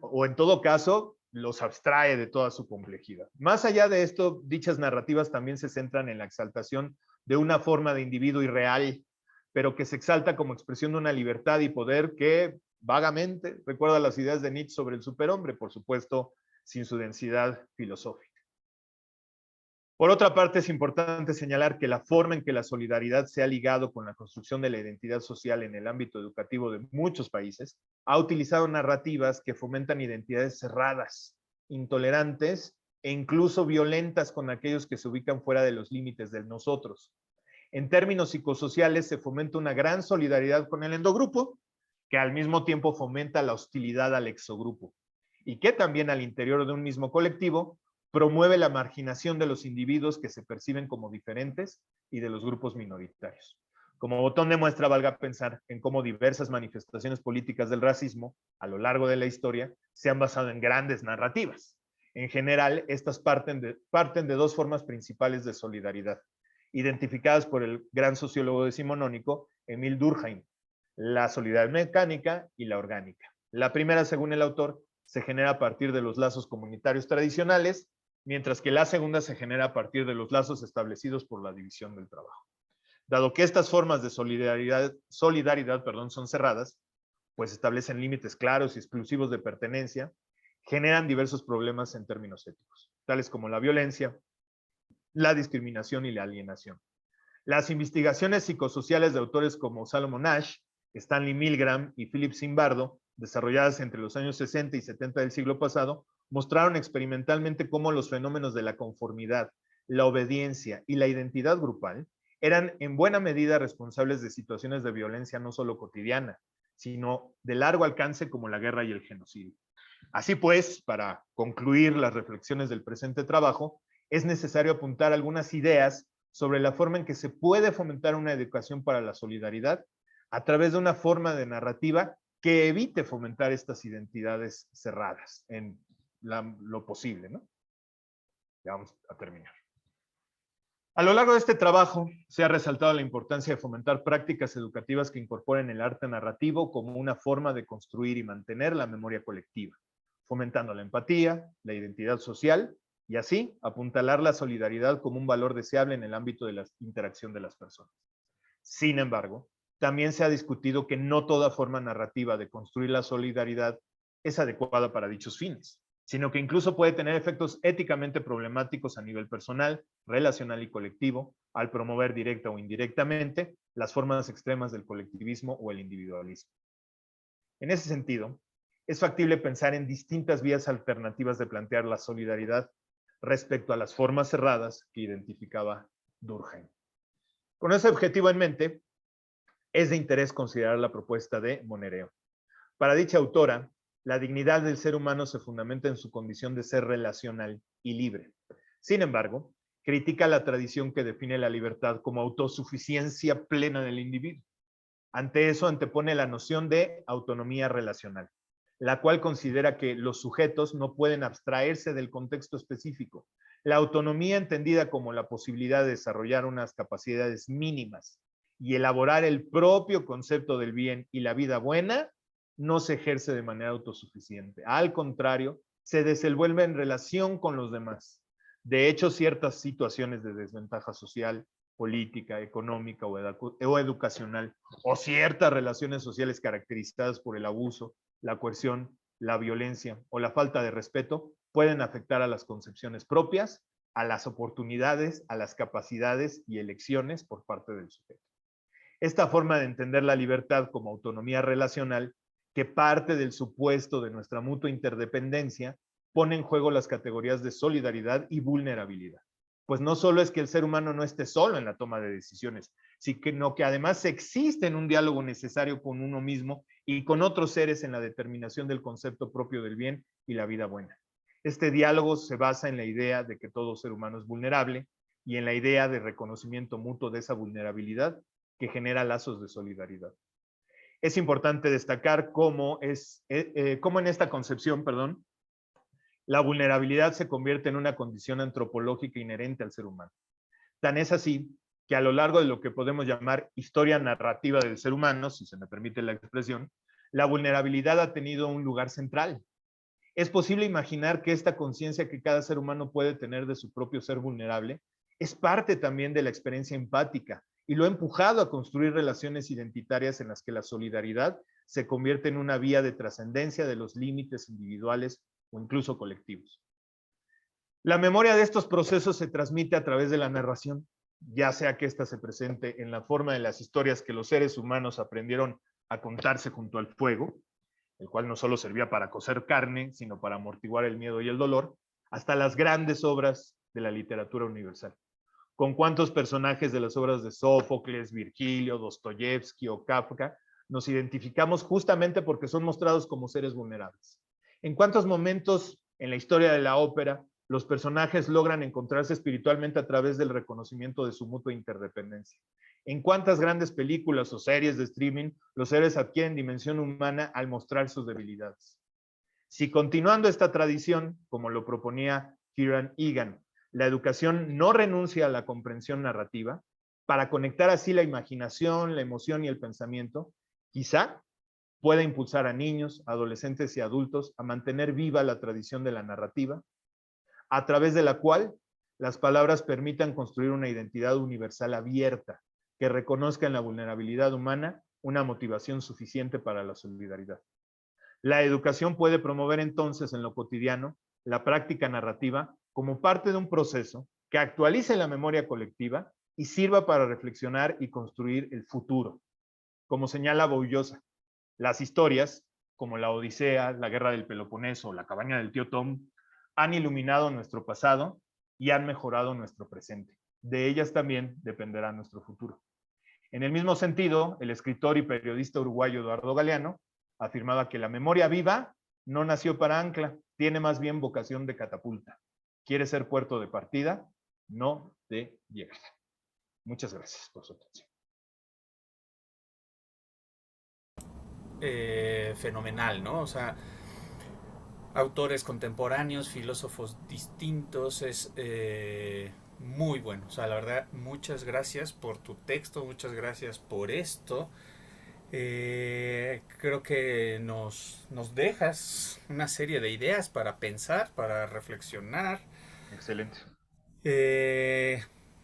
O en todo caso, los abstrae de toda su complejidad. Más allá de esto, dichas narrativas también se centran en la exaltación de una forma de individuo irreal, pero que se exalta como expresión de una libertad y poder que vagamente recuerda las ideas de Nietzsche sobre el superhombre, por supuesto, sin su densidad filosófica. Por otra parte, es importante señalar que la forma en que la solidaridad se ha ligado con la construcción de la identidad social en el ámbito educativo de muchos países ha utilizado narrativas que fomentan identidades cerradas, intolerantes e incluso violentas con aquellos que se ubican fuera de los límites del nosotros. En términos psicosociales, se fomenta una gran solidaridad con el endogrupo, que al mismo tiempo fomenta la hostilidad al exogrupo, y que también al interior de un mismo colectivo promueve la marginación de los individuos que se perciben como diferentes y de los grupos minoritarios. Como botón de muestra, valga pensar en cómo diversas manifestaciones políticas del racismo a lo largo de la historia se han basado en grandes narrativas. En general, estas parten de dos formas principales de solidaridad, identificadas por el gran sociólogo decimonónico Emil Durkheim: la solidaridad mecánica y la orgánica. La primera, según el autor, se genera a partir de los lazos comunitarios tradicionales, mientras que la segunda se genera a partir de los lazos establecidos por la división del trabajo. Dado que estas formas de solidaridad son cerradas, pues establecen límites claros y exclusivos de pertenencia, generan diversos problemas en términos éticos, tales como la violencia, la discriminación y la alienación. Las investigaciones psicosociales de autores como Solomon Asch, Stanley Milgram y Philip Zimbardo, desarrolladas entre los años 60 y 70 del siglo pasado, mostraron experimentalmente cómo los fenómenos de la conformidad, la obediencia y la identidad grupal eran en buena medida responsables de situaciones de violencia no solo cotidiana, sino de largo alcance como la guerra y el genocidio. Así pues, para concluir las reflexiones del presente trabajo, es necesario apuntar algunas ideas sobre la forma en que se puede fomentar una educación para la solidaridad a través de una forma de narrativa que evite fomentar estas identidades cerradas en lo posible, ¿no? Ya vamos a terminar. A lo largo de este trabajo se ha resaltado la importancia de fomentar prácticas educativas que incorporen el arte narrativo como una forma de construir y mantener la memoria colectiva, fomentando la empatía, la identidad social y así apuntalar la solidaridad como un valor deseable en el ámbito de la interacción de las personas. Sin embargo, también se ha discutido que no toda forma narrativa de construir la solidaridad es adecuada para dichos fines, sino que incluso puede tener efectos éticamente problemáticos a nivel personal, relacional y colectivo, al promover directa o indirectamente las formas extremas del colectivismo o el individualismo. En ese sentido, es factible pensar en distintas vías alternativas de plantear la solidaridad respecto a las formas cerradas que identificaba Durkheim. Con ese objetivo en mente, es de interés considerar la propuesta de Monereo. Para dicha autora, la dignidad del ser humano se fundamenta en su condición de ser relacional y libre. Sin embargo, critica la tradición que define la libertad como autosuficiencia plena del individuo. Ante eso antepone la noción de autonomía relacional, la cual considera que los sujetos no pueden abstraerse del contexto específico. La autonomía entendida como la posibilidad de desarrollar unas capacidades mínimas y elaborar el propio concepto del bien y la vida buena no se ejerce de manera autosuficiente. Al contrario, se desenvuelve en relación con los demás. De hecho, ciertas situaciones de desventaja social, política, económica o educacional, o ciertas relaciones sociales caracterizadas por el abuso, la coerción, la violencia o la falta de respeto, pueden afectar a las concepciones propias, a las oportunidades, a las capacidades y elecciones por parte del sujeto. Esta forma de entender la libertad como autonomía relacional, que parte del supuesto de nuestra mutua interdependencia, pone en juego las categorías de solidaridad y vulnerabilidad. Pues no solo es que el ser humano no esté solo en la toma de decisiones, sino que además existe un diálogo necesario con uno mismo y con otros seres en la determinación del concepto propio del bien y la vida buena. Este diálogo se basa en la idea de que todo ser humano es vulnerable y en la idea de reconocimiento mutuo de esa vulnerabilidad que genera lazos de solidaridad. Es importante destacar cómo en esta concepción, la vulnerabilidad se convierte en una condición antropológica inherente al ser humano. Tan es así que a lo largo de lo que podemos llamar historia narrativa del ser humano, si se me permite la expresión, la vulnerabilidad ha tenido un lugar central. Es posible imaginar que esta conciencia que cada ser humano puede tener de su propio ser vulnerable es parte también de la experiencia empática y lo ha empujado a construir relaciones identitarias en las que la solidaridad se convierte en una vía de trascendencia de los límites individuales o incluso colectivos. La memoria de estos procesos se transmite a través de la narración, ya sea que ésta se presente en la forma de las historias que los seres humanos aprendieron a contarse junto al fuego, el cual no solo servía para cocer carne, sino para amortiguar el miedo y el dolor, hasta las grandes obras de la literatura universal. ¿Con cuántos personajes de las obras de Sófocles, Virgilio, Dostoyevsky o Kafka nos identificamos justamente porque son mostrados como seres vulnerables? ¿En cuántos momentos en la historia de la ópera los personajes logran encontrarse espiritualmente a través del reconocimiento de su mutua interdependencia? ¿En cuántas grandes películas o series de streaming los seres adquieren dimensión humana al mostrar sus debilidades? Si continuando esta tradición, como lo proponía Kieran Egan, la educación no renuncia a la comprensión narrativa, para conectar así la imaginación, la emoción y el pensamiento, quizá pueda impulsar a niños, adolescentes y adultos a mantener viva la tradición de la narrativa, a través de la cual las palabras permitan construir una identidad universal abierta que reconozca en la vulnerabilidad humana una motivación suficiente para la solidaridad. La educación puede promover entonces en lo cotidiano la práctica narrativa como parte de un proceso que actualice la memoria colectiva y sirva para reflexionar y construir el futuro. Como señala Boullosa, las historias, como la Odisea, la Guerra del Peloponeso o la Cabaña del Tío Tom, han iluminado nuestro pasado y han mejorado nuestro presente. De ellas también dependerá nuestro futuro. En el mismo sentido, el escritor y periodista uruguayo Eduardo Galeano afirmaba que la memoria viva no nació para ancla, tiene más bien vocación de catapulta. Quiere ser puerto de partida, no de llegada. Muchas gracias por su atención. Fenomenal, ¿no? O sea, autores contemporáneos, filósofos distintos, es muy bueno. O sea, la verdad, muchas gracias por tu texto, muchas gracias por esto. Creo que nos dejas una serie de ideas para pensar, para reflexionar. Excelente. Eh,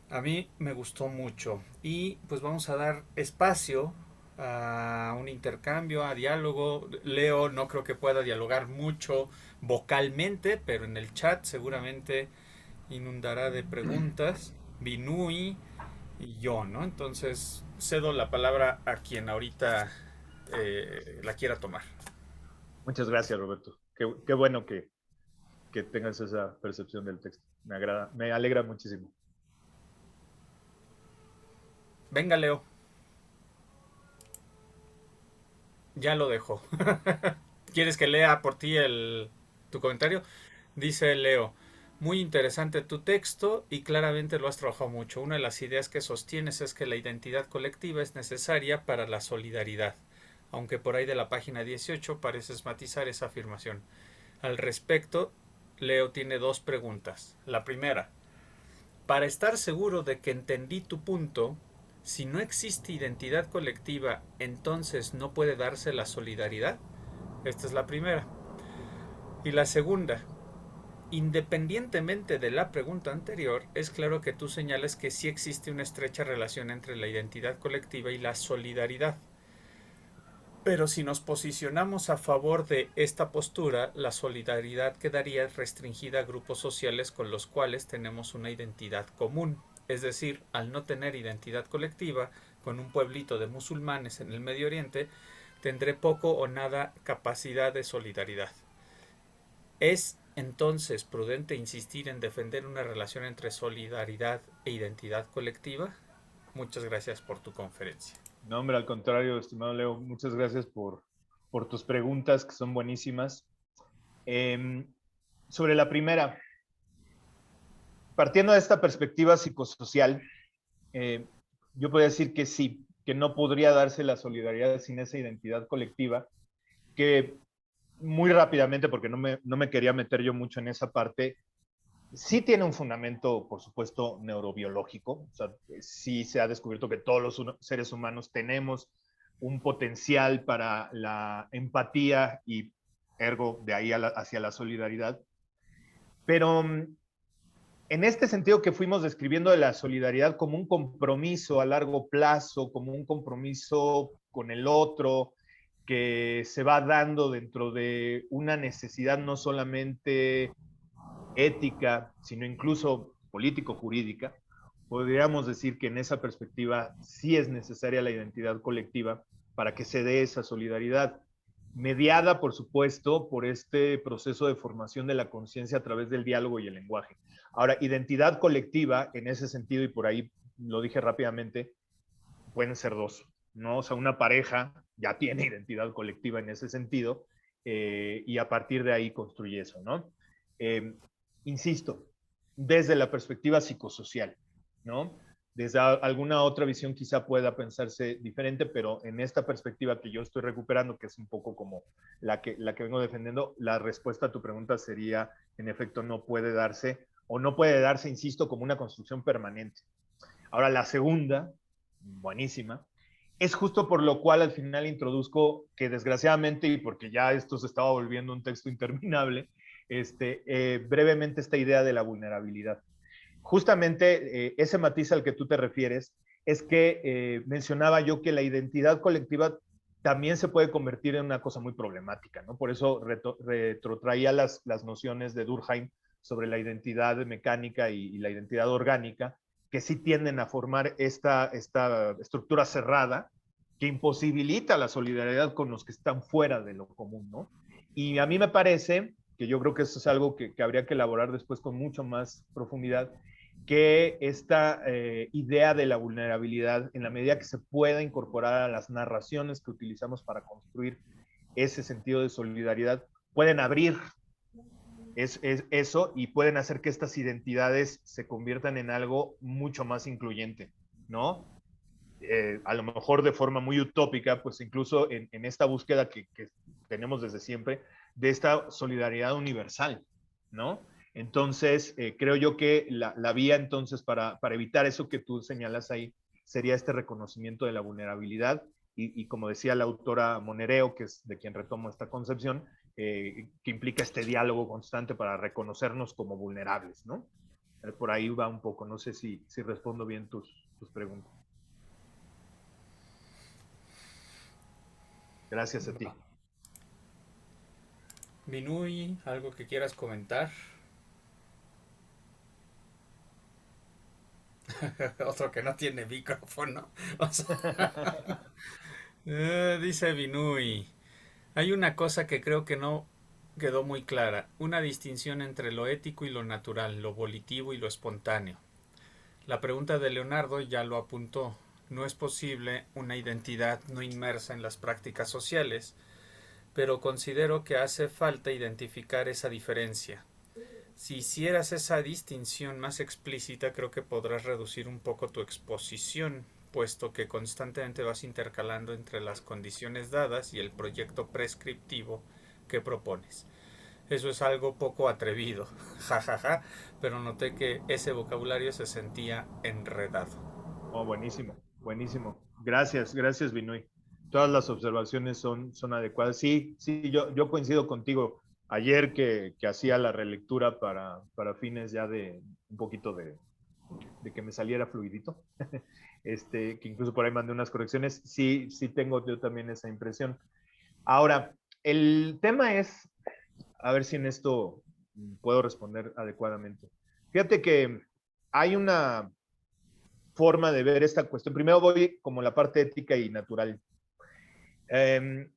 a mí me gustó mucho y pues vamos a dar espacio a un intercambio, a diálogo. Leo no creo que pueda dialogar mucho vocalmente, pero en el chat seguramente inundará de preguntas. Binui y yo, ¿no? Entonces cedo la palabra a quien ahorita la quiera tomar. Muchas gracias, Roberto. Qué bueno que tengas esa percepción del texto. Me agrada, me alegra muchísimo. Venga, Leo, ya lo dejo. ¿Quieres que lea por ti tu comentario? Dice Leo, muy interesante tu texto y claramente lo has trabajado mucho. Una de las ideas que sostienes es que la identidad colectiva es necesaria para la solidaridad, aunque por ahí de la página 18 pareces matizar esa afirmación. Al respecto, Leo tiene dos preguntas. La primera, para estar seguro de que entendí tu punto, si no existe identidad colectiva, entonces no puede darse la solidaridad. Esta es la primera. Y la segunda, independientemente de la pregunta anterior, es claro que tú señalas que sí existe una estrecha relación entre la identidad colectiva y la solidaridad. Pero si nos posicionamos a favor de esta postura, la solidaridad quedaría restringida a grupos sociales con los cuales tenemos una identidad común. Es decir, al no tener identidad colectiva con un pueblito de musulmanes en el Medio Oriente, tendré poco o nada capacidad de solidaridad. ¿Es entonces prudente insistir en defender una relación entre solidaridad e identidad colectiva? Muchas gracias por tu conferencia. No, hombre, al contrario, estimado Leo, muchas gracias por tus preguntas, que son buenísimas. Sobre la primera, partiendo de esta perspectiva psicosocial, eh, yo podría decir que sí, que no podría darse la solidaridad sin esa identidad colectiva, que muy rápidamente, porque no me quería meter yo mucho en esa parte, sí tiene un fundamento, por supuesto, neurobiológico. O sea, sí se ha descubierto que todos los seres humanos tenemos un potencial para la empatía y ergo de ahí hacia la solidaridad. Pero en este sentido que fuimos describiendo de la solidaridad como un compromiso a largo plazo, como un compromiso con el otro, que se va dando dentro de una necesidad no solamente ética, sino incluso político-jurídica, podríamos decir que en esa perspectiva sí es necesaria la identidad colectiva para que se dé esa solidaridad, mediada, por supuesto, por este proceso de formación de la conciencia a través del diálogo y el lenguaje. Ahora, identidad colectiva, en ese sentido, y por ahí lo dije rápidamente, pueden ser dos, ¿no? O sea, una pareja ya tiene identidad colectiva en ese sentido, y a partir de ahí construye eso, ¿no? Eh, Insisto, desde la perspectiva psicosocial, ¿no? Desde alguna otra visión quizá pueda pensarse diferente, pero en esta perspectiva que yo estoy recuperando, que es un poco como la que vengo defendiendo, la respuesta a tu pregunta sería, en efecto, no puede darse, o no puede darse, insisto, como una construcción permanente. Ahora, la segunda, buenísima, es justo por lo cual al final introduzco que desgraciadamente, y porque ya esto se estaba volviendo un texto interminable, brevemente esta idea de la vulnerabilidad. Justamente ese matiz al que tú te refieres es que mencionaba yo que la identidad colectiva también se puede convertir en una cosa muy problemática, ¿no? Por eso retrotraía las nociones de Durkheim sobre la identidad mecánica y la identidad orgánica, que sí tienden a formar esta estructura cerrada que imposibilita la solidaridad con los que están fuera de lo común, ¿no? Y a mí me parece, que yo creo que eso es algo que habría que elaborar después con mucho más profundidad, que esta idea de la vulnerabilidad, en la medida que se pueda incorporar a las narraciones que utilizamos para construir ese sentido de solidaridad, pueden abrir eso y pueden hacer que estas identidades se conviertan en algo mucho más incluyente. ¿no? A lo mejor de forma muy utópica, pues incluso en esta búsqueda que tenemos desde siempre, de esta solidaridad universal, ¿no? Entonces, creo yo que la vía entonces para evitar eso que tú señalas ahí sería este reconocimiento de la vulnerabilidad y como decía la autora Monereo, que es de quien retomo esta concepción, que implica este diálogo constante para reconocernos como vulnerables, ¿no? Por ahí va un poco, no sé si respondo bien tus preguntas. Gracias a ti. Binui, ¿algo que quieras comentar? Otro que no tiene micrófono. O sea, dice Binui. Hay una cosa que creo que no quedó muy clara, una distinción entre lo ético y lo natural, lo volitivo y lo espontáneo. La pregunta de Leonardo ya lo apuntó. No es posible una identidad no inmersa en las prácticas sociales, pero considero que hace falta identificar esa diferencia. Si hicieras esa distinción más explícita, creo que podrás reducir un poco tu exposición, puesto que constantemente vas intercalando entre las condiciones dadas y el proyecto prescriptivo que propones. Eso es algo poco atrevido, jajaja, pero noté que ese vocabulario se sentía enredado. Oh, buenísimo, buenísimo. Gracias, gracias, Binoy. Todas las observaciones son adecuadas. Sí, sí, yo coincido contigo. Ayer que hacía la relectura para fines ya de un poquito de que me saliera fluidito, que incluso por ahí mandé unas correcciones, sí, sí tengo yo también esa impresión. Ahora, el tema es, a ver si en esto puedo responder adecuadamente. Fíjate que hay una forma de ver esta cuestión. Primero voy como la parte ética y natural.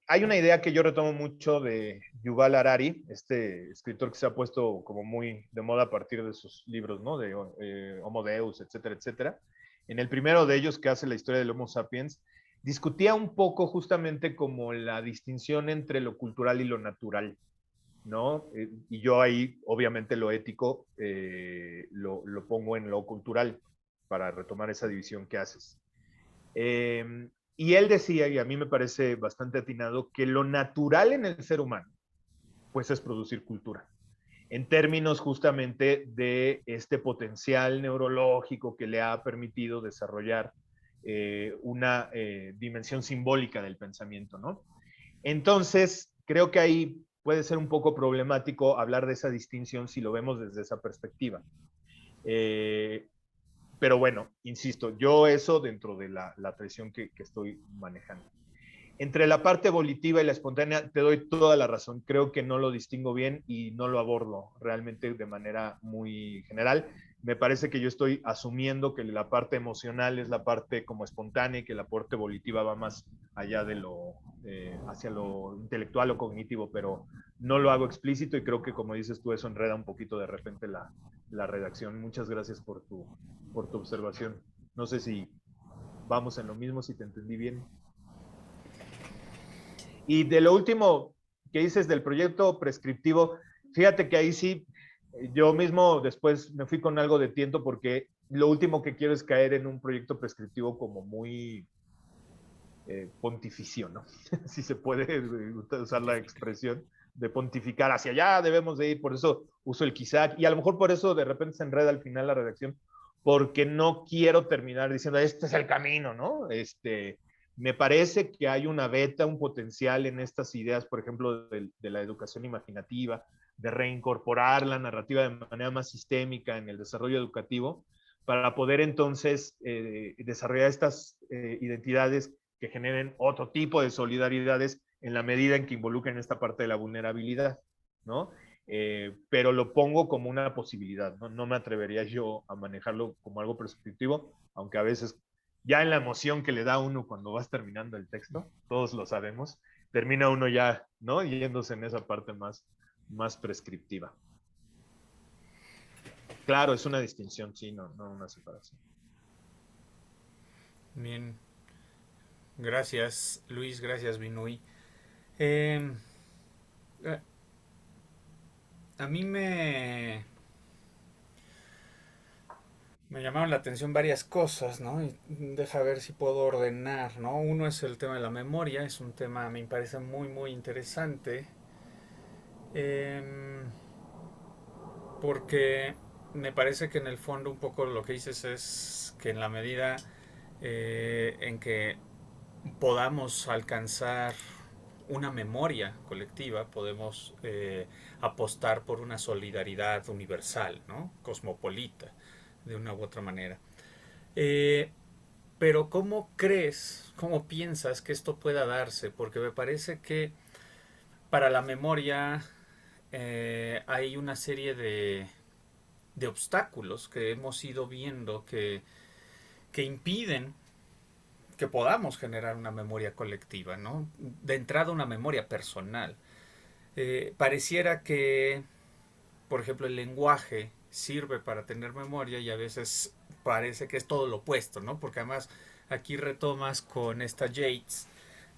Hay una idea que yo retomo mucho de Yuval Harari, este escritor que se ha puesto como muy de moda a partir de sus libros, ¿no? De Homo Deus, etcétera, etcétera. En el primero de ellos, que hace la historia del Homo sapiens, discutía un poco justamente como la distinción entre lo cultural y lo natural, ¿no? Y yo ahí, obviamente, lo ético lo pongo en lo cultural para retomar esa división que haces. Y él decía, y a mí me parece bastante atinado, que lo natural en el ser humano, pues es producir cultura, en términos justamente de este potencial neurológico que le ha permitido desarrollar una dimensión simbólica del pensamiento, ¿no? Entonces, creo que ahí puede ser un poco problemático hablar de esa distinción si lo vemos desde esa perspectiva. Eh, pero bueno, insisto, yo eso dentro de la tradición que estoy manejando. Entre la parte volitiva y la espontánea, te doy toda la razón. Creo que no lo distingo bien y no lo abordo realmente de manera muy general. Me parece que yo estoy asumiendo que la parte emocional es la parte como espontánea y que la parte volitiva va más allá de hacia lo intelectual o cognitivo, pero no lo hago explícito y creo que como dices tú, eso enreda un poquito de repente la redacción. Muchas gracias por tu observación. No sé si vamos en lo mismo, si te entendí bien. Y de lo último que dices del proyecto prescriptivo, fíjate que ahí sí, yo mismo después me fui con algo de tiento porque lo último que quiero es caer en un proyecto prescriptivo como muy pontificio, ¿no? Si se puede usar la expresión de pontificar hacia allá debemos de ir, por eso uso el quizá, y a lo mejor por eso de repente se enreda al final la redacción, porque no quiero terminar diciendo, este es el camino, ¿no? Me parece que hay una beta, un potencial en estas ideas, por ejemplo, de la educación imaginativa, de reincorporar la narrativa de manera más sistémica en el desarrollo educativo, para poder entonces desarrollar estas identidades que generen otro tipo de solidaridades en la medida en que involucren esta parte de la vulnerabilidad, ¿no? Pero lo pongo como una posibilidad, ¿no? No me atrevería yo a manejarlo como algo prescriptivo, aunque a veces ya en la emoción que le da uno cuando vas terminando el texto, todos lo sabemos, termina uno ya, ¿no? Yéndose en esa parte más prescriptiva. Claro, es una distinción, sí, no una separación. Bien, gracias Luis, gracias Binui. Eh, a mí Me llamaron la atención varias cosas, ¿no? Y deja ver si puedo ordenar, ¿no? Uno es el tema de la memoria, es un tema, me parece muy, muy interesante, em, porque me parece que en el fondo un poco lo que dices es que en la medida en que podamos alcanzar una memoria colectiva, podemos apostar por una solidaridad universal, ¿no? Cosmopolita, de una u otra manera. Eh, pero ¿cómo crees, cómo piensas que esto pueda darse? Porque me parece que para la memoria hay una serie de obstáculos que hemos ido viendo que impiden que podamos generar una memoria colectiva, ¿no? De entrada una memoria personal. Pareciera que, por ejemplo, el lenguaje sirve para tener memoria y a veces parece que es todo lo opuesto, ¿no? Porque además aquí retomas con esta Yates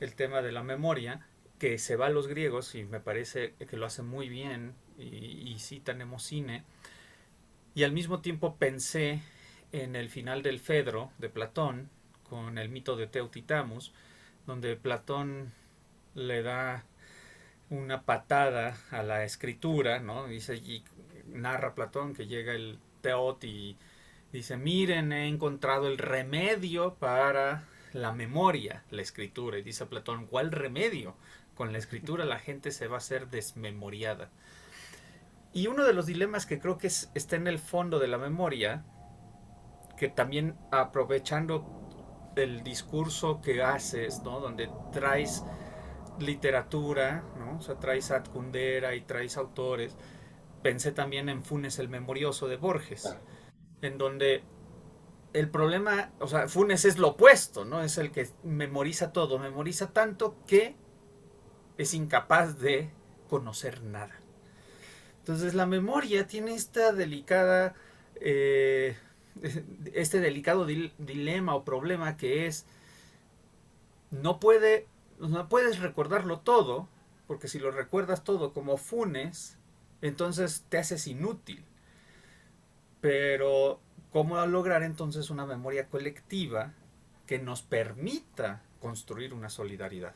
el tema de la memoria, que se va a los griegos y me parece que lo hace muy bien y cita Nemocine. Y al mismo tiempo pensé en el final del Fedro de Platón, con el mito de Teotitamus, donde Platón le da una patada a la escritura, ¿no? Dice, y narra Platón que llega el Teot y dice, miren, he encontrado el remedio para la memoria, la escritura. Y dice Platón, ¿cuál remedio? Con la escritura la gente se va a ser desmemoriada. Y uno de los dilemas que creo que está en el fondo de la memoria, que también aprovechando el discurso que haces, ¿no? Donde traes literatura, ¿no? O sea, traes a Kundera y traes autores. Pensé también en Funes el Memorioso de Borges, Claro. en donde el problema, o sea, Funes es lo opuesto, ¿no? Es el que memoriza todo, memoriza tanto que es incapaz de conocer nada. Entonces la memoria tiene esta delicada, eh, este delicado dilema o problema que es, no puede, no puedes recordarlo todo, porque si lo recuerdas todo como Funes, entonces te haces inútil. Pero, ¿cómo lograr entonces una memoria colectiva que nos permita construir una solidaridad?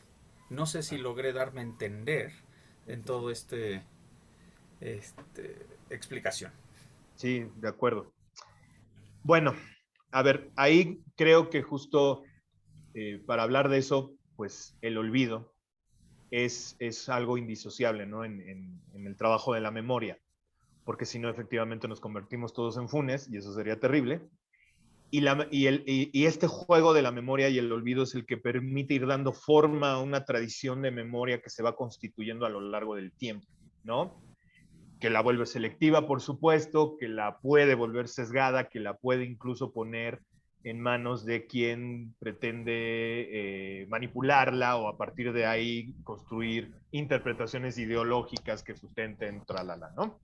No sé si logré darme a entender en todo explicación. Sí, de acuerdo. Bueno, a ver, ahí creo que justo para hablar de eso, pues el olvido es algo indisociable, ¿no? En el trabajo de la memoria, porque si no, efectivamente nos convertimos todos en Funes y eso sería terrible. Y este juego de la memoria y el olvido es el que permite ir dando forma a una tradición de memoria que se va constituyendo a lo largo del tiempo, ¿no? Que la vuelve selectiva, por supuesto, que la puede volver sesgada, que la puede incluso poner en manos de quien pretende manipularla o a partir de ahí construir interpretaciones ideológicas que sustenten tralala, ¿no?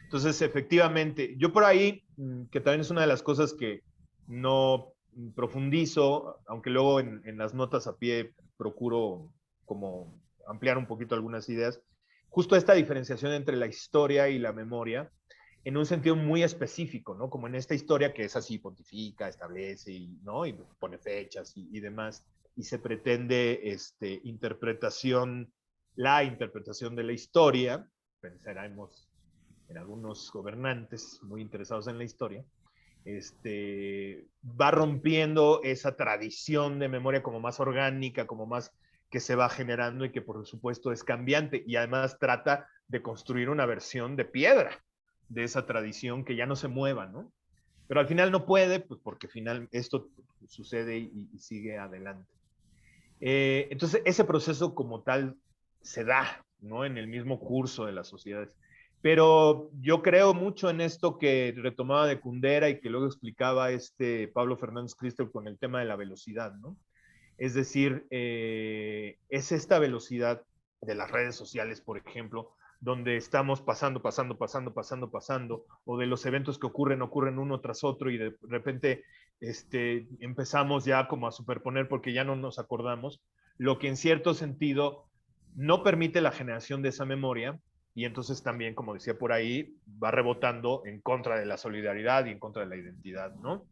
Entonces, efectivamente, yo por ahí, que también es una de las cosas que no profundizo, aunque luego en las notas a pie procuro como ampliar un poquito algunas ideas, justo esta diferenciación entre la historia y la memoria, en un sentido muy específico, ¿no? Como en esta historia que es así, pontifica, establece, y, ¿no? Y pone fechas y demás, y se pretende la interpretación de la historia, pensaremos en algunos gobernantes muy interesados en la historia, va rompiendo esa tradición de memoria como más orgánica, como más que se va generando y que por supuesto es cambiante y además trata de construir una versión de piedra de esa tradición que ya no se mueva, ¿no? Pero al final no puede, pues porque al final esto sucede y sigue adelante. Entonces, ese proceso como tal se da, ¿no? En el mismo curso de las sociedades. Pero yo creo mucho en esto que retomaba de Kundera y que luego explicaba Pablo Fernández Cristel con el tema de la velocidad, ¿no? Es decir, es esta velocidad de las redes sociales, por ejemplo, donde estamos pasando, o de los eventos que ocurren uno tras otro y de repente empezamos ya como a superponer porque ya no nos acordamos, lo que en cierto sentido no permite la generación de esa memoria, y entonces también, como decía por ahí, va rebotando en contra de la solidaridad y en contra de la identidad, ¿no?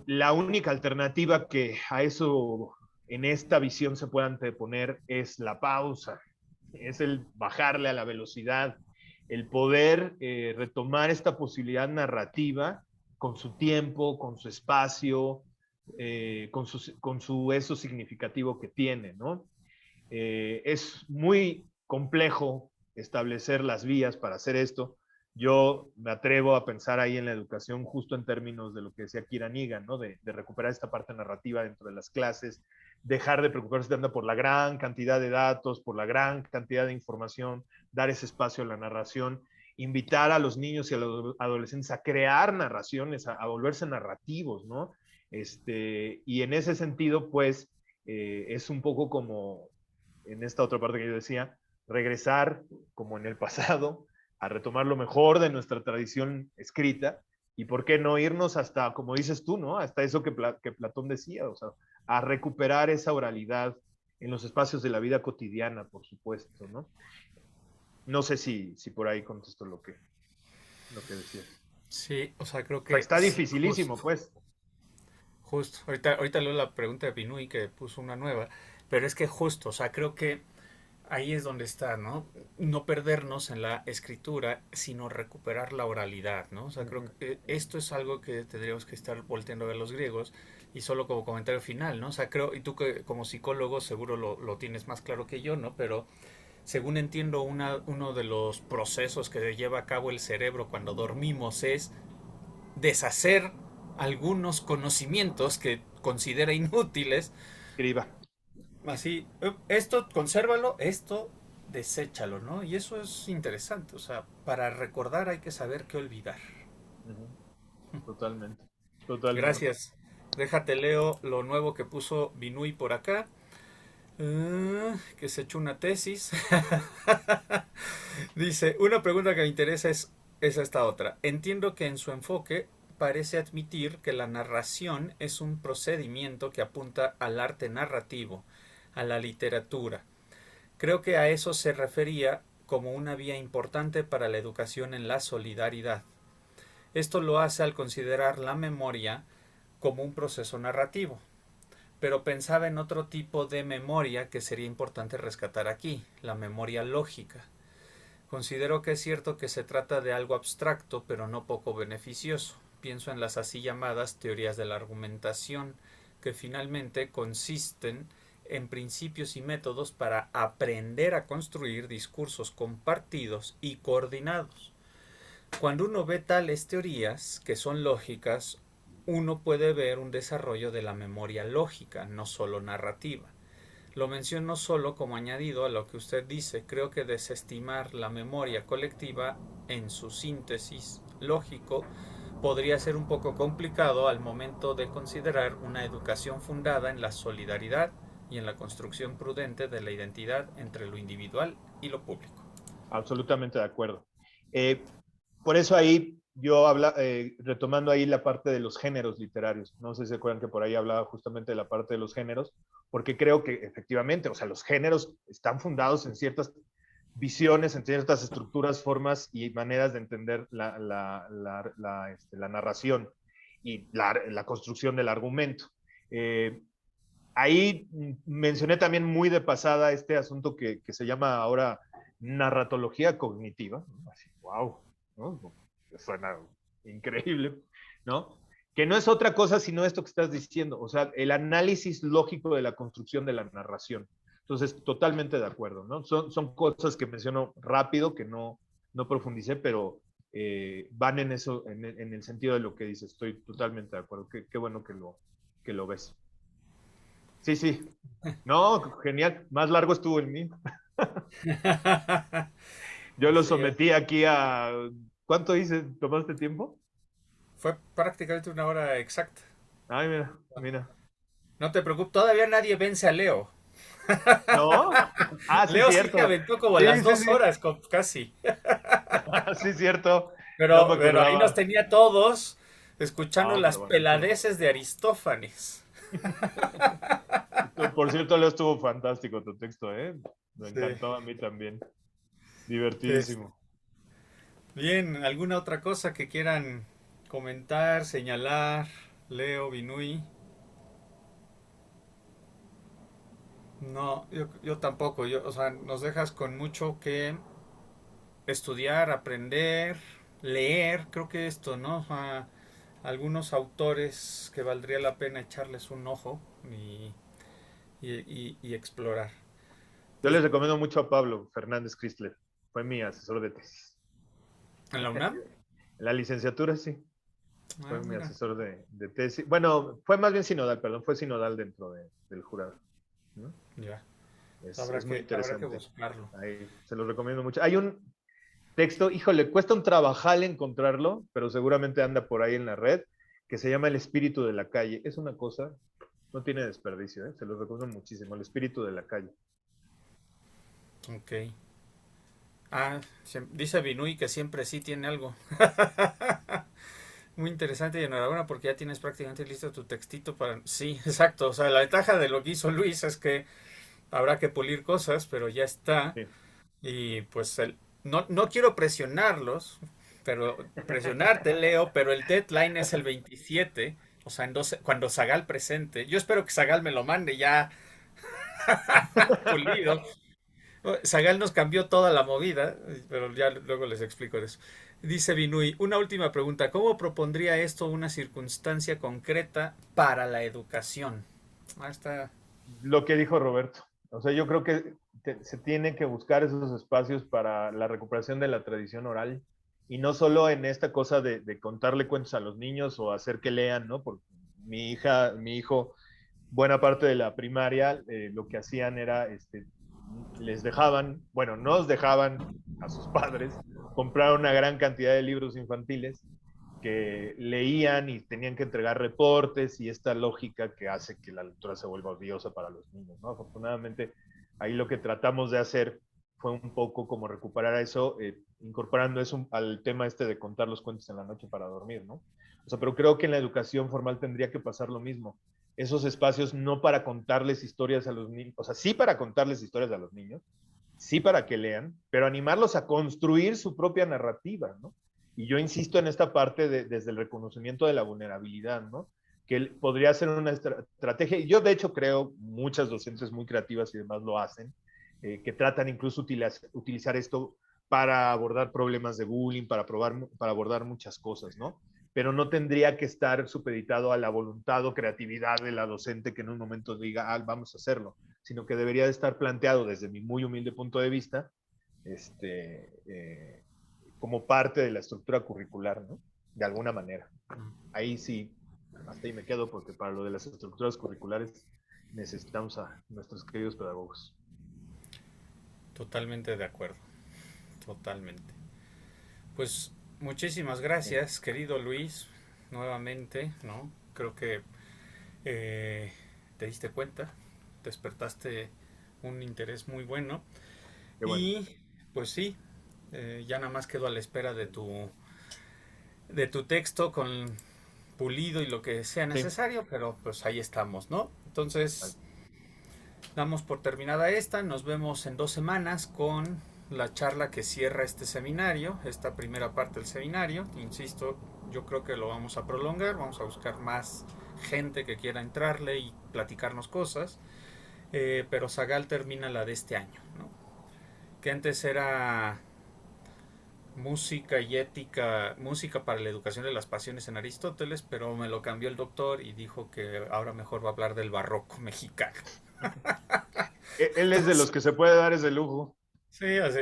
La única alternativa que a eso en esta visión se puede anteponer es la pausa, es el bajarle a la velocidad, el poder retomar esta posibilidad narrativa con su tiempo, con su espacio, con su eso significativo que tiene, ¿no? Es muy complejo establecer las vías para hacer esto. Yo me atrevo a pensar ahí en la educación justo en términos de lo que decía Kieran Egan, ¿no? De recuperar esta parte narrativa dentro de las clases, dejar de preocuparse tanto por la gran cantidad de datos, por la gran cantidad de información, dar ese espacio a la narración, invitar a los niños y a los adolescentes a crear narraciones, a volverse narrativos, ¿no? Y en ese sentido, pues, es un poco como en esta otra parte que yo decía, regresar como en el pasado, a retomar lo mejor de nuestra tradición escrita y por qué no irnos hasta, como dices tú, ¿no? Hasta eso que Platón decía, o sea, a recuperar esa oralidad en los espacios de la vida cotidiana, por supuesto, ¿no? No sé si por ahí contesto lo que decías. Sí, o sea, creo O sea, que está sí, dificilísimo, justo. pues. Justo. Ahorita leo la pregunta de Binui que puso una nueva, pero es que justo, o sea, creo que ahí es donde está, ¿no? No perdernos en la escritura, sino recuperar la oralidad, ¿no? O sea, creo que esto es algo que tendríamos que estar volteando a ver los griegos y solo como comentario final, ¿no? O sea, creo, y tú que como psicólogo seguro lo tienes más claro que yo, ¿no? Pero según entiendo, uno de los procesos que lleva a cabo el cerebro cuando dormimos es deshacer algunos conocimientos que considera inútiles. Escriba. Así, esto consérvalo, esto deséchalo, ¿no? Y eso es interesante, o sea, para recordar hay que saber qué olvidar. Totalmente, totalmente. Gracias. Déjate leo lo nuevo que puso Binui por acá. Que se echó una tesis. Dice, una pregunta que me interesa es esta otra. Entiendo que en su enfoque parece admitir que la narración es un procedimiento que apunta al arte narrativo, a la literatura. Creo que a eso se refería como una vía importante para la educación en la solidaridad. Esto lo hace al considerar la memoria como un proceso narrativo. Pero pensaba en otro tipo de memoria que sería importante rescatar aquí, la memoria lógica. Considero que es cierto que se trata de algo abstracto, pero no poco beneficioso. Pienso en las así llamadas teorías de la argumentación, que finalmente consisten en principios y métodos para aprender a construir discursos compartidos y coordinados. Cuando uno ve tales teorías, que son lógicas, uno puede ver un desarrollo de la memoria lógica, no solo narrativa. Lo menciono solo como añadido a lo que usted dice. Creo que desestimar la memoria colectiva en su síntesis lógico podría ser un poco complicado al momento de considerar una educación fundada en la solidaridad y en la construcción prudente de la identidad entre lo individual y lo público. Absolutamente de acuerdo. Por eso ahí yo retomando ahí la parte de los géneros literarios, no sé si se acuerdan que por ahí hablaba justamente de la parte de los géneros, porque creo que efectivamente, o sea, los géneros están fundados en ciertas visiones, en ciertas estructuras, formas y maneras de entender la narración y la construcción del argumento. Ahí mencioné también muy de pasada este asunto que se llama ahora narratología cognitiva. Así, wow, ¿no? Suena increíble, ¿no? Que no es otra cosa sino esto que estás diciendo, o sea, el análisis lógico de la construcción de la narración. Entonces, totalmente de acuerdo, ¿no? Son cosas que menciono rápido, que no profundicé, pero van en eso, en el sentido de lo que dices. Estoy totalmente de acuerdo. Qué bueno que lo ves. Sí, sí. No, genial. Más largo estuvo el mío. Yo lo Así es. sometí aquí a... ¿Cuánto hice? ¿Tomaste tiempo? Fue prácticamente una hora exacta. Ay, mira, mira. No te preocupes, todavía nadie vence a Leo. ¿No? Ah, sí, Leo sí se cierto. aventó como Sí, las sí, dos sí. horas, casi. Sí, cierto. No me Pero ahí nos acordaba. tenía todos escuchando Ah, las pero buenísimo. peladeces de Aristófanes. Por cierto, Leo, estuvo fantástico tu texto, ¿eh? Me Sí. encantó a mí también. Es- Divertidísimo. Bien, ¿alguna otra cosa que quieran comentar, señalar, Leo, Binui? No, yo tampoco. O sea, nos dejas con mucho que estudiar, aprender, leer. Creo que esto, ¿no? Algunos autores que valdría la pena echarles un ojo y explorar. Yo Pues, les recomiendo mucho a Pablo Fernández Chrysler. Fue mi asesor de tesis. ¿en la UNAM? En la licenciatura, sí. Ah, Fue mi mira, asesor de tesis. Bueno, fue más bien sinodal, perdón. Fue sinodal dentro del jurado, ¿no? ya. Es muy Habrá que interesante. buscarlo. Ahí, se los recomiendo mucho. Hay un texto, híjole, cuesta un trabajal encontrarlo, pero seguramente anda por ahí en la red, que se llama El espíritu de la calle. Es una cosa, no tiene desperdicio, ¿eh? Se los recomiendo muchísimo. El espíritu de la calle. Ok. Dice Binui que siempre sí tiene algo. Muy interesante y enhorabuena porque ya tienes prácticamente listo tu textito para... Sí, exacto. O sea, la ventaja de lo que hizo Luis es que habrá que pulir cosas, pero ya está. Sí. Y pues no quiero presionarlos, pero presionarte, Leo, pero el deadline es el 27. O sea, cuando Zagal presente. Yo espero que Zagal me lo mande ya pulido. Zagal nos cambió toda la movida, pero ya luego les explico eso. Dice Binui, una última pregunta. ¿Cómo propondría esto una circunstancia concreta para la educación? Ah, está. Lo que dijo Roberto. O sea, yo creo que se tiene que buscar esos espacios para la recuperación de la tradición oral y no solo en esta cosa de contarle cuentos a los niños o hacer que lean, ¿no? Porque mi hijo, buena parte de la primaria, lo que hacían era, les dejaban, bueno, nos dejaban a sus padres comprar una gran cantidad de libros infantiles que leían y tenían que entregar reportes y esta lógica que hace que la lectura se vuelva odiosa para los niños, ¿no? Afortunadamente, ahí lo que tratamos de hacer fue un poco como recuperar eso, incorporando eso al tema este de contar los cuentos en la noche para dormir, ¿no? O sea, pero creo que en la educación formal tendría que pasar lo mismo. Esos espacios no para contarles historias a los niños, o sea, sí para contarles historias a los niños, sí para que lean, pero animarlos a construir su propia narrativa, ¿no? Y yo insisto en esta parte desde el reconocimiento de la vulnerabilidad, ¿no? Que podría ser una estrategia, y yo de hecho creo, muchas docentes muy creativas y demás lo hacen, que tratan incluso utilizar esto para abordar problemas de bullying, para abordar muchas cosas, ¿no? Pero no tendría que estar supeditado a la voluntad o creatividad de la docente que en un momento diga, ah, vamos a hacerlo, sino que debería de estar planteado desde mi muy humilde punto de vista, como parte de la estructura curricular, ¿no? De alguna manera. Ahí sí, hasta ahí me quedo porque para lo de las estructuras curriculares necesitamos a nuestros queridos pedagogos. Totalmente de acuerdo. Totalmente. Pues muchísimas Bien. gracias, querido Luis, nuevamente, ¿no? Creo que eh, te diste cuenta, despertaste un interés muy bueno Qué bueno. y pues sí, ya nada más quedo a la espera de tu texto con pulido y lo que sea Sí. necesario, pero pues ahí estamos, ¿no? Entonces, damos por terminada esta, nos vemos en 2 semanas con la charla que cierra este seminario, esta primera parte del seminario. Insisto, yo creo que lo vamos a prolongar, vamos a buscar más gente que quiera entrarle y platicarnos cosas, pero Zagal termina la de este año, ¿no? Que antes era música y ética, música para la educación de las pasiones en Aristóteles, pero me lo cambió el doctor y dijo que ahora mejor va a hablar del barroco mexicano. Él es de Entonces, los que se puede dar ese lujo. sí, así,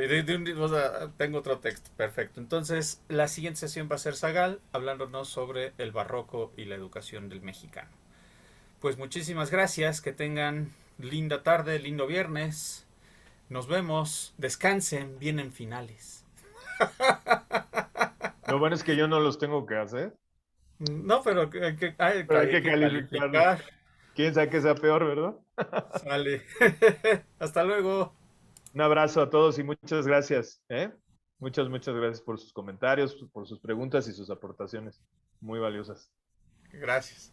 o sea, tengo otro texto, perfecto. Entonces, la siguiente sesión va a ser Zagal, hablándonos sobre el barroco y la educación del mexicano. Pues muchísimas gracias, que tengan linda tarde, lindo viernes. Nos vemos, descansen, vienen finales. Lo bueno es que yo no los tengo que hacer, No, pero pero hay hay que que calificarlos. calificar. Quién sabe que sea peor, ¿verdad? Sale. Hasta luego. Un abrazo a todos y muchas gracias. ¿Eh? Muchas gracias por sus comentarios, por sus preguntas y sus aportaciones muy valiosas. Gracias.